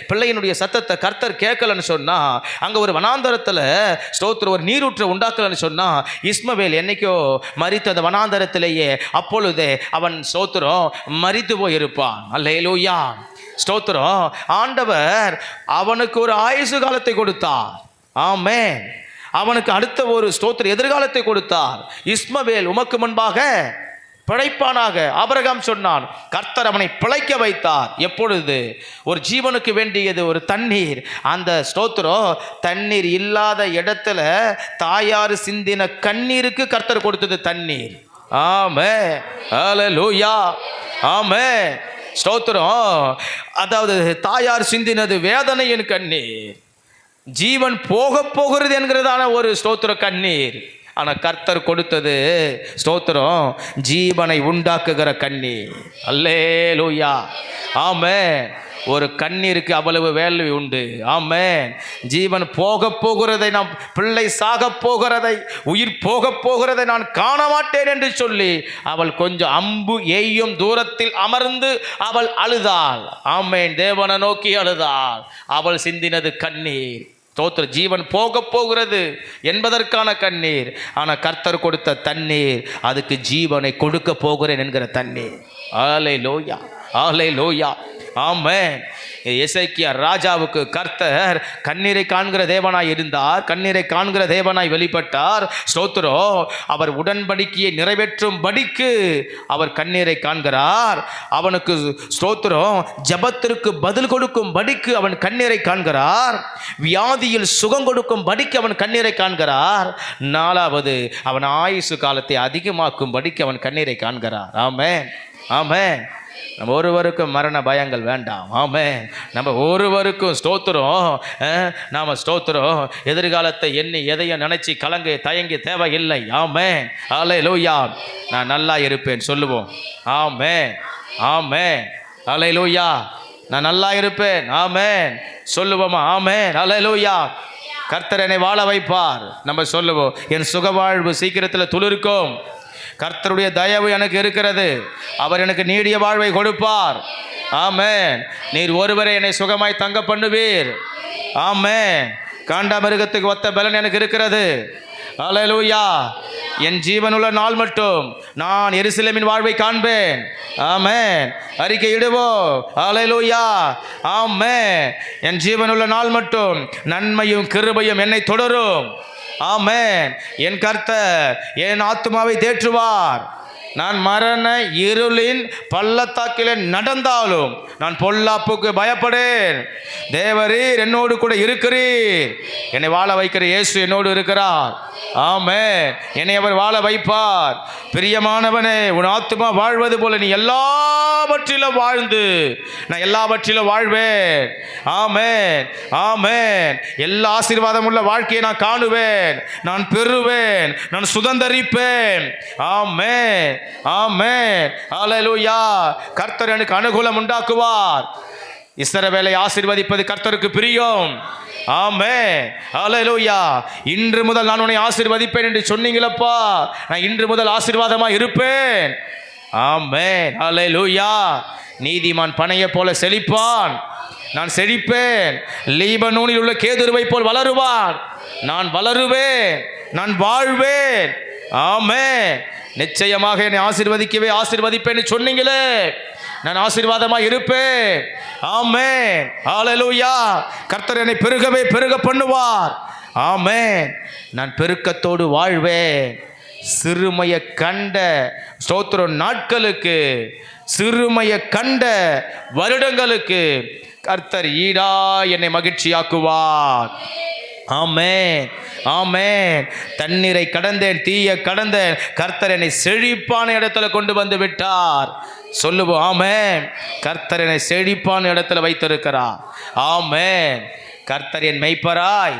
பிள்ளையினுடைய சத்தத்தை கர்த்தர் கேட்கலன்னு சொன்னா, அங்கே ஒரு வனாந்தரத்தில் ஸ்தோத்திரம் ஒரு நீரூற்றை உண்டாக்கலன்னு சொன்னா, இஸ்மவேல் என்னைக்கோ மரித்து அந்த வனாந்தரத்திலேயே அப்பொழுதே அவன் ஸ்தோத்திரம் மரித்து போயிருப்பான். அல்லேலூயா. ஸ்தோத்திரம். ஆண்டவர் அவனுக்கு ஒரு ஆயுசு காலத்தை கொடுத்தார். ஆமென். அவனுக்கு அடுத்த ஒரு ஸ்தோத்திர எதிர்காலத்தை கொடுத்தார். இஸ்மவேல் உமக்கு முன்பாக பிழைப்பானாக. ஆபிரகாம் சொன்னான், கர்த்தர் அவனை பிழைக்க வைத்தார். எப்பொழுது? ஒரு ஜீவனுக்கு வேண்டியது ஒரு தண்ணீர். அந்த ஸ்தோத்திரம் தண்ணீர் இல்லாத இடத்துல தாயார் சிந்தின கண்ணீருக்கு கர்த்தர் கொடுத்தது தண்ணீர். ஆமென், ஹல்லேலூயா, ஆமென், ஸ்தோத்திரம். அதாவது தாயார் சிந்தினது வேதனையின் கண்ணீர், ஜீவன் போக போகிறது என்கிறதான ஒரு ஸ்தோத்திர கண்ணீர். ஆனால் கர்த்தர் கொடுத்தது ஸ்தோத்திரம் ஜீவனை உண்டாக்குகிற கண்ணீர். அல்லேலூயா, ஆமென். ஒரு கண்ணீருக்கு அவ்வளவு வேல்வி உண்டு. ஆமென். ஜீவன் போக போகிறதை, நாம் பிள்ளை சாக போகிறதை, உயிர் போக போகிறதை நான் காண மாட்டேன் என்று சொல்லி அவள் கொஞ்சம் அம்பு எய்யும் தூரத்தில் அமர்ந்து அவள் அழுதாள். ஆமென். தேவனை நோக்கி அழுதாள். அவள் சிந்தினது கண்ணீர். ஸ்தோத்திர ஜீவன் போக போகிறது என்பதற்கான கண்ணீர். ஆனால் கர்த்தர் கொடுத்த தண்ணீர் அதுக்கு ஜீவனை கொடுக்க போகிறேன் என்கிற தண்ணீர். அல்லேலூயா, அல்லேலூயா, ஆமென். எசேக்கியா ராஜாவுக்கு கர்த்தர் கண்ணீரை காண்கிற தேவனாய் இருந்தார், கண்ணீரை காண்கிற தேவனாய் வெளிப்பட்டார். ஸ்தோத்திரம். அவர் உடன்படிக்கையை நிறைவேற்றும் படிக்கு அவர் கண்ணீரை காண்கிறார். அவனுக்கு ஸ்தோத்திரம் ஜபத்திற்கு பதில் கொடுக்கும் படிக்கு அவன் கண்ணீரை காண்கிறார். வியாதியில் சுகம் கொடுக்கும் படிக்கு அவன் கண்ணீரை காண்கிறார். 4வது, அவன் ஆயுசு காலத்தை அதிகமாக்கும் படிக்கு அவன் கண்ணீரை காண்கிறார். ஆமென், ஆமென். நம்ம ஒருவருக்கும் மரண பயங்கள் வேண்டாம். ஆமென். நம்ம ஒருவருக்கும் ஸ்தோத்திரம், நாம ஸ்தோத்திரம் எதிர்காலத்தை எண்ணி எதையும் நினைச்சு கலங்க தயங்கி தேவையில்லை. ஆமென், அல்லேலூயா. நான் நல்லா இருப்பேன் சொல்லுவோம். ஆமென், ஆமென், அல்லேலூயா. நான் நல்லா இருப்பேன். ஆமென் சொல்லுவோமா? ஆமென், அல்லேலூயா. கர்த்தர் என்னை வாழ வைப்பார். நம்ம சொல்லுவோம், என் சுகவாழ்வு சீக்கிரத்தில் துளிர்க்கும். கர்த்தருடைய தயவு எனக்கு இருக்கிறது. அவர் எனக்கு நீடிய வாழ்வை கொடுப்பார். ஆமென். நீர் ஒருவரை என்னை சுகமாய் தங்க பண்ணுவீர். ஆமென். காண்டாமிருகத்துக்கு ஒத்த பலன் எனக்கு இருக்கிறது. அல்லேலூயா. என் ஜீவனுள்ள நாள் மட்டும் நான் எருசலேமின் வாழ்வை காண்பேன். ஆமென். அறிக்கையிடுவோம். அல்லேலூயா, ஆமென். என் ஜீவனுள்ள நாள் மட்டும் நன்மையும் கிருபையும் என்னை தொடரும். ஆமென். என் கர்த்தர் என் ஆத்துமாவை தேற்றுவார். நான் மரண இருளின் பள்ளத்தாக்கிலே நடந்தாலும் நான் பொல்லாப்புக்கு பயப்படேன். தேவரீர் என்னோடு கூட இருக்கிறீர். என்னை வாழ வைக்கிற இயேசு என்னோடு இருக்கிறார். ஆமென். என்னை அவர் வாழ வைப்பார். பிரியமானவனே, உன் ஆத்துமா வாழ்வது போல நீ எல்லாவற்றிலும் வாழ்ந்து நான் எல்லாவற்றிலும் வாழ்வேன். ஆமென், ஆமென். எல்லா ஆசீர்வாதம் உள்ள வாழ்க்கையை நான் காணுவேன், நான் பெறுவேன், நான் சுதந்தரிப்பேன். ஆமென், ஆமென், அல்லேலூயா. கர்த்தர் எனக்கு அனுகூலம் உண்டாக்குவார். இஸ்ரவேலை ஆசீர்வதிப்பது கர்த்தருக்கு பிரியம். ஆமென், அல்லேலூயா. இன்று முதல் நான் உன்னை ஆசீர்வதிப்பேன் என்று சொன்னீங்களப்பா, நான் இன்று முதல் ஆசீர்வாதமா இருப்பேன். ஆமென், அல்லேலூயா. நீதிமான் பனையை போல செழிப்பான். நான் செழிப்பேன். லீபனோனில் உள்ள கேதுருவை போல் வளருவான். நான் வளருவேன், நான் வாழ்வேன். ஆமென். நிச்சயமாக என்னை ஆசீர்வதிக்கவே ஆசீர்வதிப்பேன்னு சொன்னீங்களே, நான் ஆசீர்வாதமாக இருப்பேன். ஆமென், அல்லேலூயா. கர்த்தர் என்னை பெருகவே பெருக பண்ணுவார். ஆமென். நான் பெருக்கத்தோடு வாழ்வேன். சிறுமையை கண்ட ஸ்தோத்திரம் நாட்களுக்கு, சிறுமையை கண்ட வருடங்களுக்கு கர்த்தர் ஈடா என்னை மகிழ்ச்சியாக்குவார். ஆமென், ஆமென். தண்ணீரை கடந்தேன், தீய கடந்தேன், கர்த்தர் என்னை செழிப்பான இடத்துல கொண்டு வந்து விட்டார். சொல்லுவோம். ஆமென். கர்த்தர் என்னை செழிப்பான இடத்துல வைத்திருக்கிறார். ஆமென். கர்த்தர் என் மெய்ப்பராய்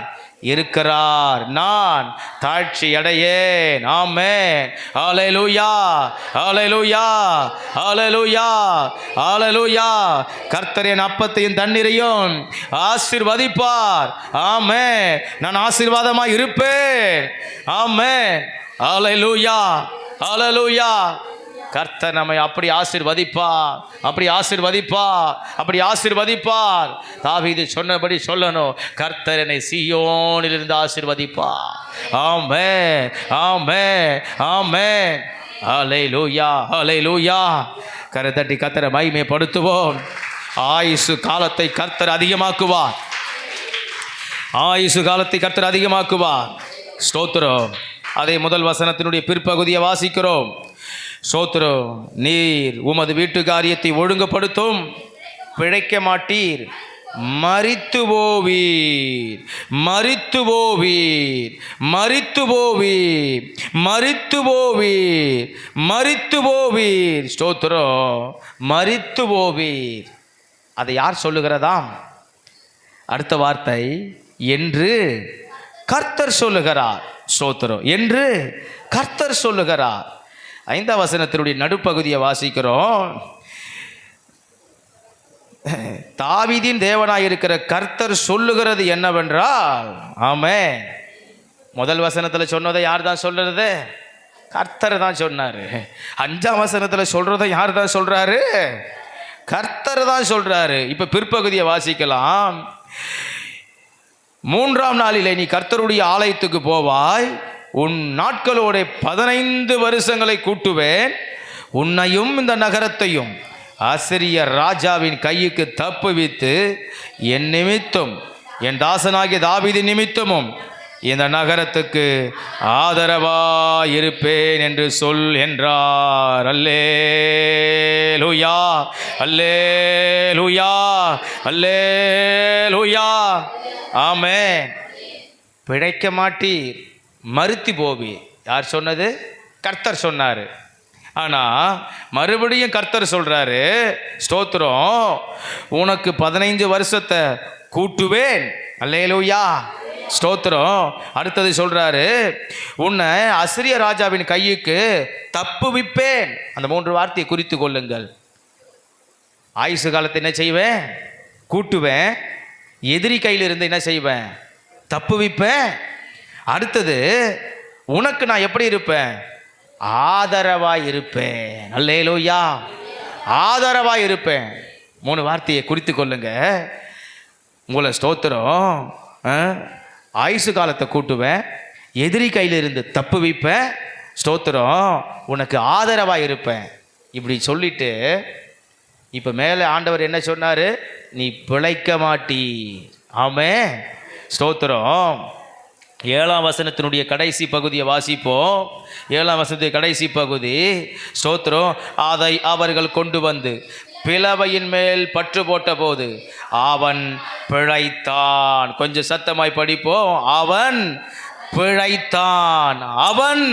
இருக்கிறார், நான் தாழ்ச்சி அடையேன். ஆமென், அல்லேலூயா, அல்லேலூயா, அல்லேலூயா, அல்லேலூயா. கர்த்தர் என் அப்பத்தையும் தண்ணீரையும் ஆசீர்வதிப்பார். ஆமென். நான் ஆசீர்வாதமாய் இருப்பேன். ஆமென், அல்லேலூயா, அல்லேலூயா. கர்த்தர் நம்மை அப்படி ஆசீர்வதிப்பார், அப்படி ஆசீர்வதிப்பார், அப்படி ஆசீர்வதிப்பார். தாவீது சொன்னபடி சொல்லணும், கர்த்தர் என்னை சீயோனிலிருந்து ஆசீர்வதிப்பார். ஆமென், ஆமென், ஆமென். அல்லேலூயா, அல்லேலூயா. கரத்தட்டி கர்த்தரை மகிமைப்படுத்துவோம். ஆயுசு காலத்தை கர்த்தர் அதிகமாக்குவார். ஆயுசு காலத்தை கர்த்தர் அதிகமாக்குவார். ஸ்தோத்திரம். அதே முதல் வசனத்தினுடைய பிற்பகுதியை வாசிக்கிறோம். ஸ்தோத்திரம். நீர் உமது வீட்டு காரியத்தை ஒழுங்குபடுத்தும், பிழைக்க மாட்டீர், மரித்து போவீர், மரித்து போவீர், மரித்து போவீர், மரித்து போவீர், மரித்து போவீர். ஸ்தோத்திரம். மரித்து போவீர். அதை யார் சொல்லுகிறதாம்? அடுத்த வார்த்தை, என்று கர்த்தர் சொல்லுகிறார். ஸ்தோத்திரம். என்று கர்த்தர் சொல்லுகிறார். 5ஆம் வசனத்தினுடைய நடுப்பகுதியை வாசிக்கிறோம். தாவீதின் தேவனாயிருக்கிற கர்த்தர் சொல்லுகிறது என்னவென்றால், ஆமென். முதல் வசனத்தில் சொன்னதை யார் தான் சொல்றது? கர்த்தர் தான் சொன்னாரு. 5ஆம் வசனத்தில் சொல்றதை யார் தான் சொல்றாரு? கர்த்தர் தான் சொல்றாரு. இப்ப பிற்பகுதியை வாசிக்கலாம். 3ஆம் நாளிலே நீ கர்த்தருடைய ஆலயத்துக்கு போவாய், உன் நாட்களோட 15 வருஷங்களை கூட்டுவேன், உன்னையும் இந்த நகரத்தையும் அசிரியர் ராஜாவின் கையுக்கு தப்புவித்து என் நிமித்தம், என் தாசனாகிய தாவீது நிமித்தமும் இந்த நகரத்துக்கு ஆதரவாயிருப்பேன் என்று சொல் என்றார். அல்லேலூயா, அல்லேலூயா, அல்லேலூயா. ஆமென். பிழைக்க மாட்டீர், மரித்து போவீர். யார் சொன்னது? கர்த்தர் சொன்னார். ஆனால் மறுபடியும் கர்த்தர் சொல்கிறாரு, ஸ்தோத்திரம், உனக்கு 15 வருஷத்தை கூட்டுவேன். அல்லேலூயா, ஸ்தோத்திரம். அடுத்தது சொல்கிறாரு, உன்னை அசிரிய ராஜாவின் கையுக்கு தப்புவிப்பேன். அந்த 3 வார்த்தையை குறித்து கொள்ளுங்கள். ஆயுசு காலத்தை என்ன செய்வேன்? கூட்டுவேன். எதிரி கையில் இருந்து என்ன செய்வேன்? தப்புவிப்பேன். அடுத்தது, உனக்கு நான் எப்படி இருப்பேன்? ஆதரவாய் இருப்பேன். அல்லேலூயா, ஆதரவாய் இருப்பேன். 3 வார்த்தையை குறித்து கொள்ளுங்க. உங்களை ஸ்தோத்திரம், ஆயுசு காலத்தை கூட்டுவேன், எதிரி கையில் இருந்து தப்புவிப்பேன், ஸ்தோத்திரம், உனக்கு ஆதரவாய் இருப்பேன். இப்படி சொல்லிட்டு இப்போ மேலே ஆண்டவர் என்ன சொன்னார்? நீ பிழைக்க மாட்டீ. ஆமென், ஸ்தோத்திரம். 7ஆம் வசனத்தினுடைய கடைசி பகுதியை வாசிப்போம். 7ஆம் வசனத்துடைய கடைசி பகுதி, ஸ்தோத்திரம். அதை அவர்கள் கொண்டு வந்து பிளவையின் மேல் பற்று போட்ட போது அவன் பிழைத்தான். கொஞ்சம் சத்தமாய் படிப்போம். அவன் பிழைத்தான், அவன்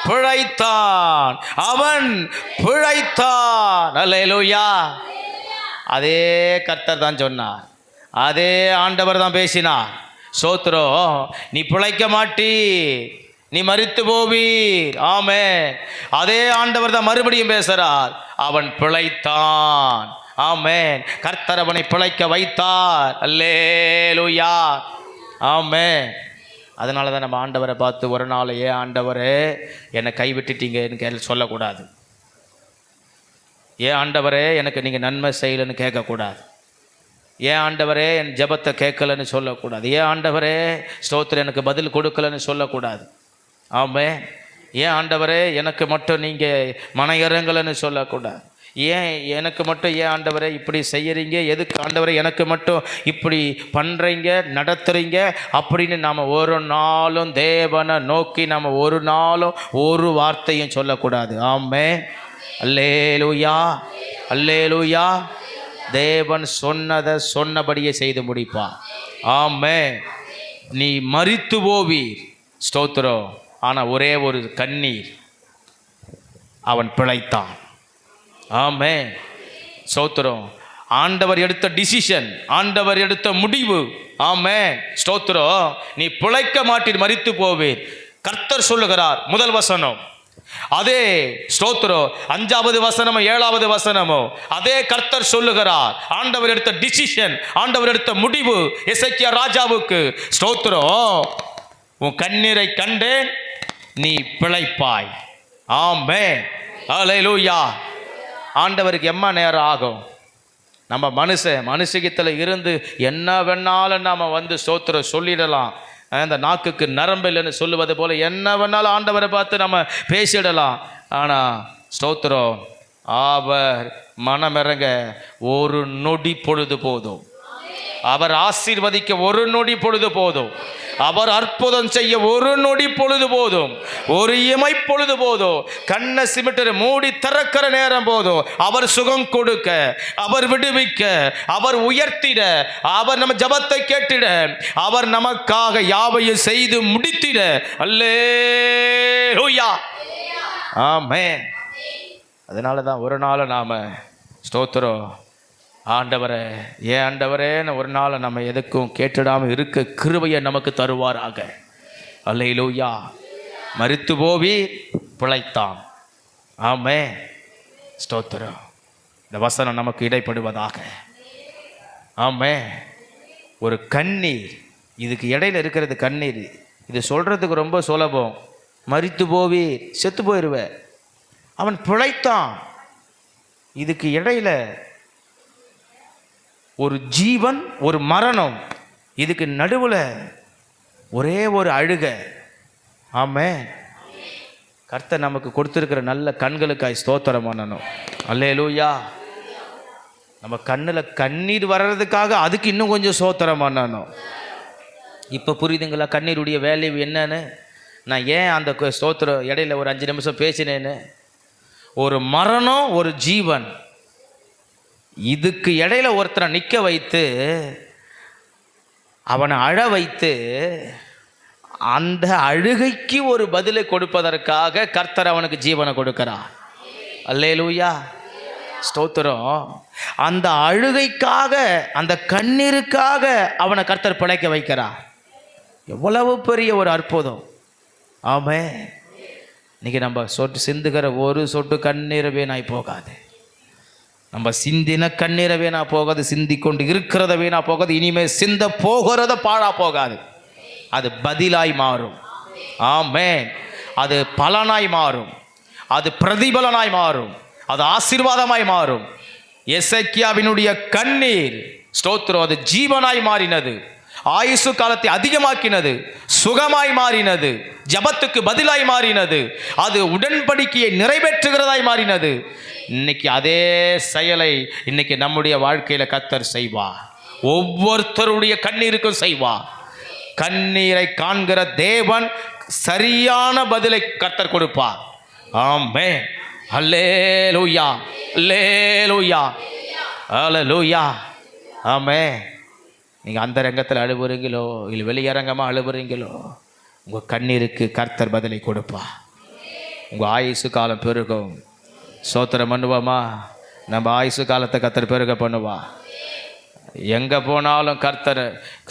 பிழைத்தான், அவன் பிழைத்தான். அல்லேலூயா. அதே கர்த்தர் தான் சொன்னார், அதே ஆண்டவர் தான் பேசினார். ஸ்தோத்திரம். நீ பிழைக்க மாட்டீ, நீ மரித்து போவீர். ஆமென். அதே ஆண்டவர் தான் மறுபடியும் பேசுறார். அவன் பிழைத்தான். ஆமென். கர்த்தர் அவனை பிழைக்க வைத்தார். அல்லேலூயா, ஆமென். அதனால தான் நம்ம ஆண்டவரை பார்த்து ஒரு நாள், ஏன் ஆண்டவரே என்னை கைவிட்டுட்டீங்கன்னு சொல்லக்கூடாது. ஏன் ஆண்டவரே எனக்கு நீங்கள் நன்மை செய்யலைன்னு கேட்கக்கூடாது. ஏன் ஆண்டவரே என் ஜெபத்தை கேட்கலன்னு சொல்லக்கூடாது. ஏன் ஆண்டவரே ஸ்தோத்திரம் எனக்கு பதில் கொடுக்கலன்னு சொல்லக்கூடாது. ஆமென். ஏன் ஆண்டவரே எனக்கு மட்டும் நீங்கள் மனையறங்கலன்னு சொல்லக்கூடாது. ஏன் எனக்கு மட்டும், ஏன் ஆண்டவரே இப்படி செய்யறீங்க, எதுக்கு ஆண்டவரே எனக்கு மட்டும் இப்படி பண்ணுறீங்க நடத்துகிறீங்க அப்படின்னு நாம் ஒரு நாளும் தேவனை நோக்கி நம்ம ஒரு நாளும் ஒரு வார்த்தையும் சொல்லக்கூடாது. ஆமென். அல்லேலூயா, அல்லேலூயா. தேவன் சொன்னதை சொன்னபடியே செய்து முடிப்பான். ஆமென். நீ மரித்து போவீர். ஸ்தோத்திரம். ஆனால் ஒரே ஒரு கண்ணீர், அவன் பிழைத்தான். ஆமென். ஸ்தோத்திரம். ஆண்டவர் எடுத்த டிசிஷன், ஆண்டவர் எடுத்த முடிவு. ஆமென். ஸ்தோத்திரம். நீ பிழைக்க மாட்டீர், மரித்து போவீர். கர்த்தர் சொல்லுகிறார். முதல் வசனம் அதே. ஸ்தோத்திரம். 5வது வசனமோ 7வது வசனமோ அதே கர்த்தர் சொல்லுகிறார். ஆண்டவர் எடுத்த டிசிஷன், ஆண்டவர் எடுத்த முடிவு எசேக்கியா ராஜாவுக்கு. ஸ்தோத்திரம். உன் கண்ணீரை கண்டேன், நீ பிழைப்பாய். ஆமென். அல்லேலூயா. ஆண்டவருக்கு எம்மா நேரம் ஆகும்? நம்ம மனுஷகத்தில் இருந்து என்ன வேணாலும் நாம் வந்து ஸ்தோத்திரம் சொல்லிடலாம். அந்த நாக்குக்கு நரம்பு இல்லைன்னு சொல்லுவது போல என்ன வேணாலும் ஆண்டவரை பார்த்து நம்ம பேசிடலாம். ஆனால் ஸ்தோத்திரம், அவர் மனமிறங்க ஒரு நொடி பொழுது போதும். அவர் ஆசீர்வதிக்க ஒரு நொடி பொழுது போதும். அவர் அற்புதம் செய்ய ஒரு நொடி பொழுது போதும். ஒரு இமை பொழுது போதும். கண்ணை சிமிட்டு மூடி திறக்கிற நேரம் போதும். அவர் சுகம் கொடுக்க, அவர் விடுவிக்க, அவர் உயர்த்திட, அவர் நம்ம ஜபத்தை கேட்டிட, அவர் நமக்காக யாவையும் செய்து முடித்திட. அல்லேலூயா, ஆமென். அதனால தான் ஒரு நாள் நாம ஸ்தோத்திரம் ஆண்டவரே, ஏன் ஆண்டவரேன்னு ஒரு நாள் நம்ம எதுக்கும் கேட்டுடாமல் இருக்க கிருபையை நமக்கு தருவாராக. அல்லேலூயா. மரித்து போவி பிழைத்தான். ஆமென். ஸ்தோத்திரம். இந்த வசனம் நமக்கு இடைப்படுவதாக. ஆமென். ஒரு கண்ணீர், இதுக்கு இடையில இருக்கிறது கண்ணீர். இது சொல்றதுக்கு ரொம்ப சுலபம். மரித்து போவி செத்து போயிடுவ, அவன் பிழைத்தான். இதுக்கு இடையில ஒரு ஜீவன், ஒரு மரணம், இதுக்கு நடுவில் ஒரே ஒரு அழுக. ஆமென். கர்த்தர் நமக்கு கொடுத்துருக்கிற நல்ல கண்களுக்காய் ஸ்தோத்திரம் பண்ணணும். அல்லேலூயா. நம்ம கண்ணில் கண்ணீர் வர்றதுக்காக அதுக்கு இன்னும் கொஞ்சம் ஸ்தோத்திரம் பண்ணணும். இப்போ புரியுதுங்களா கண்ணீருடைய வேல்யூ என்னன்னு? நான் ஏன் அந்த ஸ்தோத்திரம் இடையில ஒரு 5 நிமிஷம் பேசினேன்னு? ஒரு மரணம், ஒரு ஜீவன், இதுக்கு இடையில ஒருத்தரை நிற்க வைத்து அவனை அழ வைத்து அந்த அழுகைக்கு ஒரு பதிலை கொடுப்பதற்காக கர்த்தர் அவனுக்கு ஜீவனை கொடுக்கிறார். அல்லேலூயா, ஸ்தோத்திரம். அந்த அழுகைக்காக, அந்த கண்ணீருக்காக அவனை கர்த்தர் பிழைக்க வைக்கிறார். எவ்வளவு பெரிய ஒரு அற்புதம். ஆமென். இன்னைக்கு நம்ம சிந்துகிற ஒரு சொட்டு கண்ணீரை வீணாய் போகாது. நம்ம சிந்தின கண்ணீரை வீணா போகாது. சிந்தி கொண்டு இருக்கிறத வீணா போகாது. இனிமேல் சிந்த போகிறத பாழா போகாது. அது பதிலாய் மாறும். ஆமென். அது பலனாய் மாறும். அது பிரதிபலனாய் மாறும். அது ஆசீர்வாதமாய் மாறும். எசேக்கியாவினுடைய கண்ணீர், ஸ்தோத்திரம், அது ஜீவனாய் மாறினது. ஆயுசு காலத்தை அதிகமாக்கினது. சுகமாய் மாறினது. ஜபத்துக்கு பதிலாய் மாறினது. அது உடன்படிக்கையை நிறைவேற்றுகிறதாய் மாறினது. இன்னைக்கு அதே செயலை இன்னைக்கு நம்முடைய வாழ்க்கையில கர்த்தர் செய்வார். ஒவ்வொருத்தருடைய கண்ணீருக்கும் செய்வார். கண்ணீரை காண்கிற தேவன் சரியான பதிலை கர்த்தர் கொடுப்பார். ஆமென். அல்லேலூயா, அல்லேலூயா, அல்லேலூயா. ஆமென். நீங்கள் அந்த ரங்கத்தில் அழுவுறீங்களோ இல்லை வெளியரங்கமாக அழுவுறீங்களோ, உங்கள் கண்ணீருக்கு கர்த்தர் பதிலை கொடுப்பா. உங்கள் ஆயுசு காலம் பெருகும். சோத்திரம் பண்ணுவோமா? நம்ம ஆயுசு காலத்தை கர்த்தர் பெருக பண்ணுவா. எங்கே போனாலும் கர்த்தர்,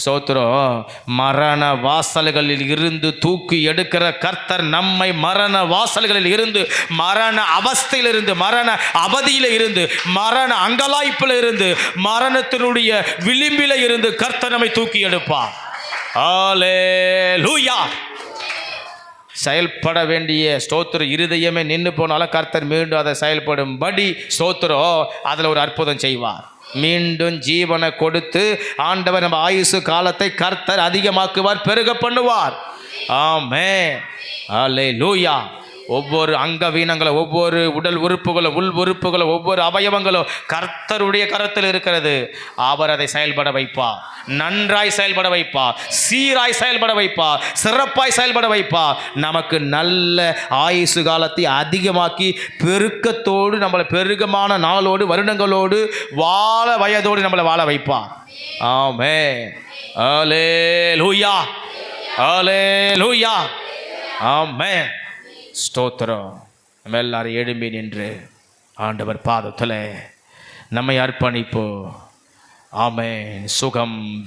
சோத்திரம், மரண வாசல்களில் இருந்து தூக்கி எடுக்கிற கர்த்தர் நம்மை மரண வாசல்களில் இருந்து, மரண அவஸ்தையில் இருந்து, மரண அவதியில் இருந்து, மரண அங்கலாய்ப்பில் இருந்து, மரணத்தினுடைய விளிம்பில இருந்து கர்த்தர் நம்மை தூக்கி எடுப்பார். அல்லேலூயா. செயல்பட வேண்டிய ஸ்தோத்திரம் இருதயமே நின்று போனாலும் கர்த்தர் மீண்டும் அதை செயல்படும்படி ஸ்தோத்திரம் அதில் ஒரு அற்புதம் செய்வார். மீண்டும் ஜீவனை கொடுத்து ஆண்டவர் நம்ம ஆயுசு காலத்தை கர்த்தர் அதிகமாக்குவார், பெருக பண்ணுவார். ஆமென். அல்லேலூயா. ஒவ்வொரு அங்கவீனங்களும், ஒவ்வொரு உடல் உறுப்புகளும், உள் உறுப்புகளும், ஒவ்வொரு அவயவங்களும் கர்த்தருடைய கரத்தில் இருக்கிறது. அவர் அதை செயல்பட வைப்பார். நன்றாய் செயல்பட வைப்பார். சீராய் செயல்பட வைப்பார். சிறப்பாய் செயல்பட வைப்பார். நமக்கு நல்ல ஆயுசு காலத்தை அதிகமாக்கி பெருக்கத்தோடு நம்மளை பெருகமான நாளோடு வருடங்களோடு வாழ வயதோடு நம்மளை வாழ வைப்பார். ஆமென். அல்லேலூயா, அல்லேலூயா. ஆமென். ஸ்தோத்திரம். நம்ம எல்லாரும் எழும்பி நின்று ஆண்டவர் பாதத்தில் நம்மை அர்ப்பணிப்போம். ஆமென். சுகம்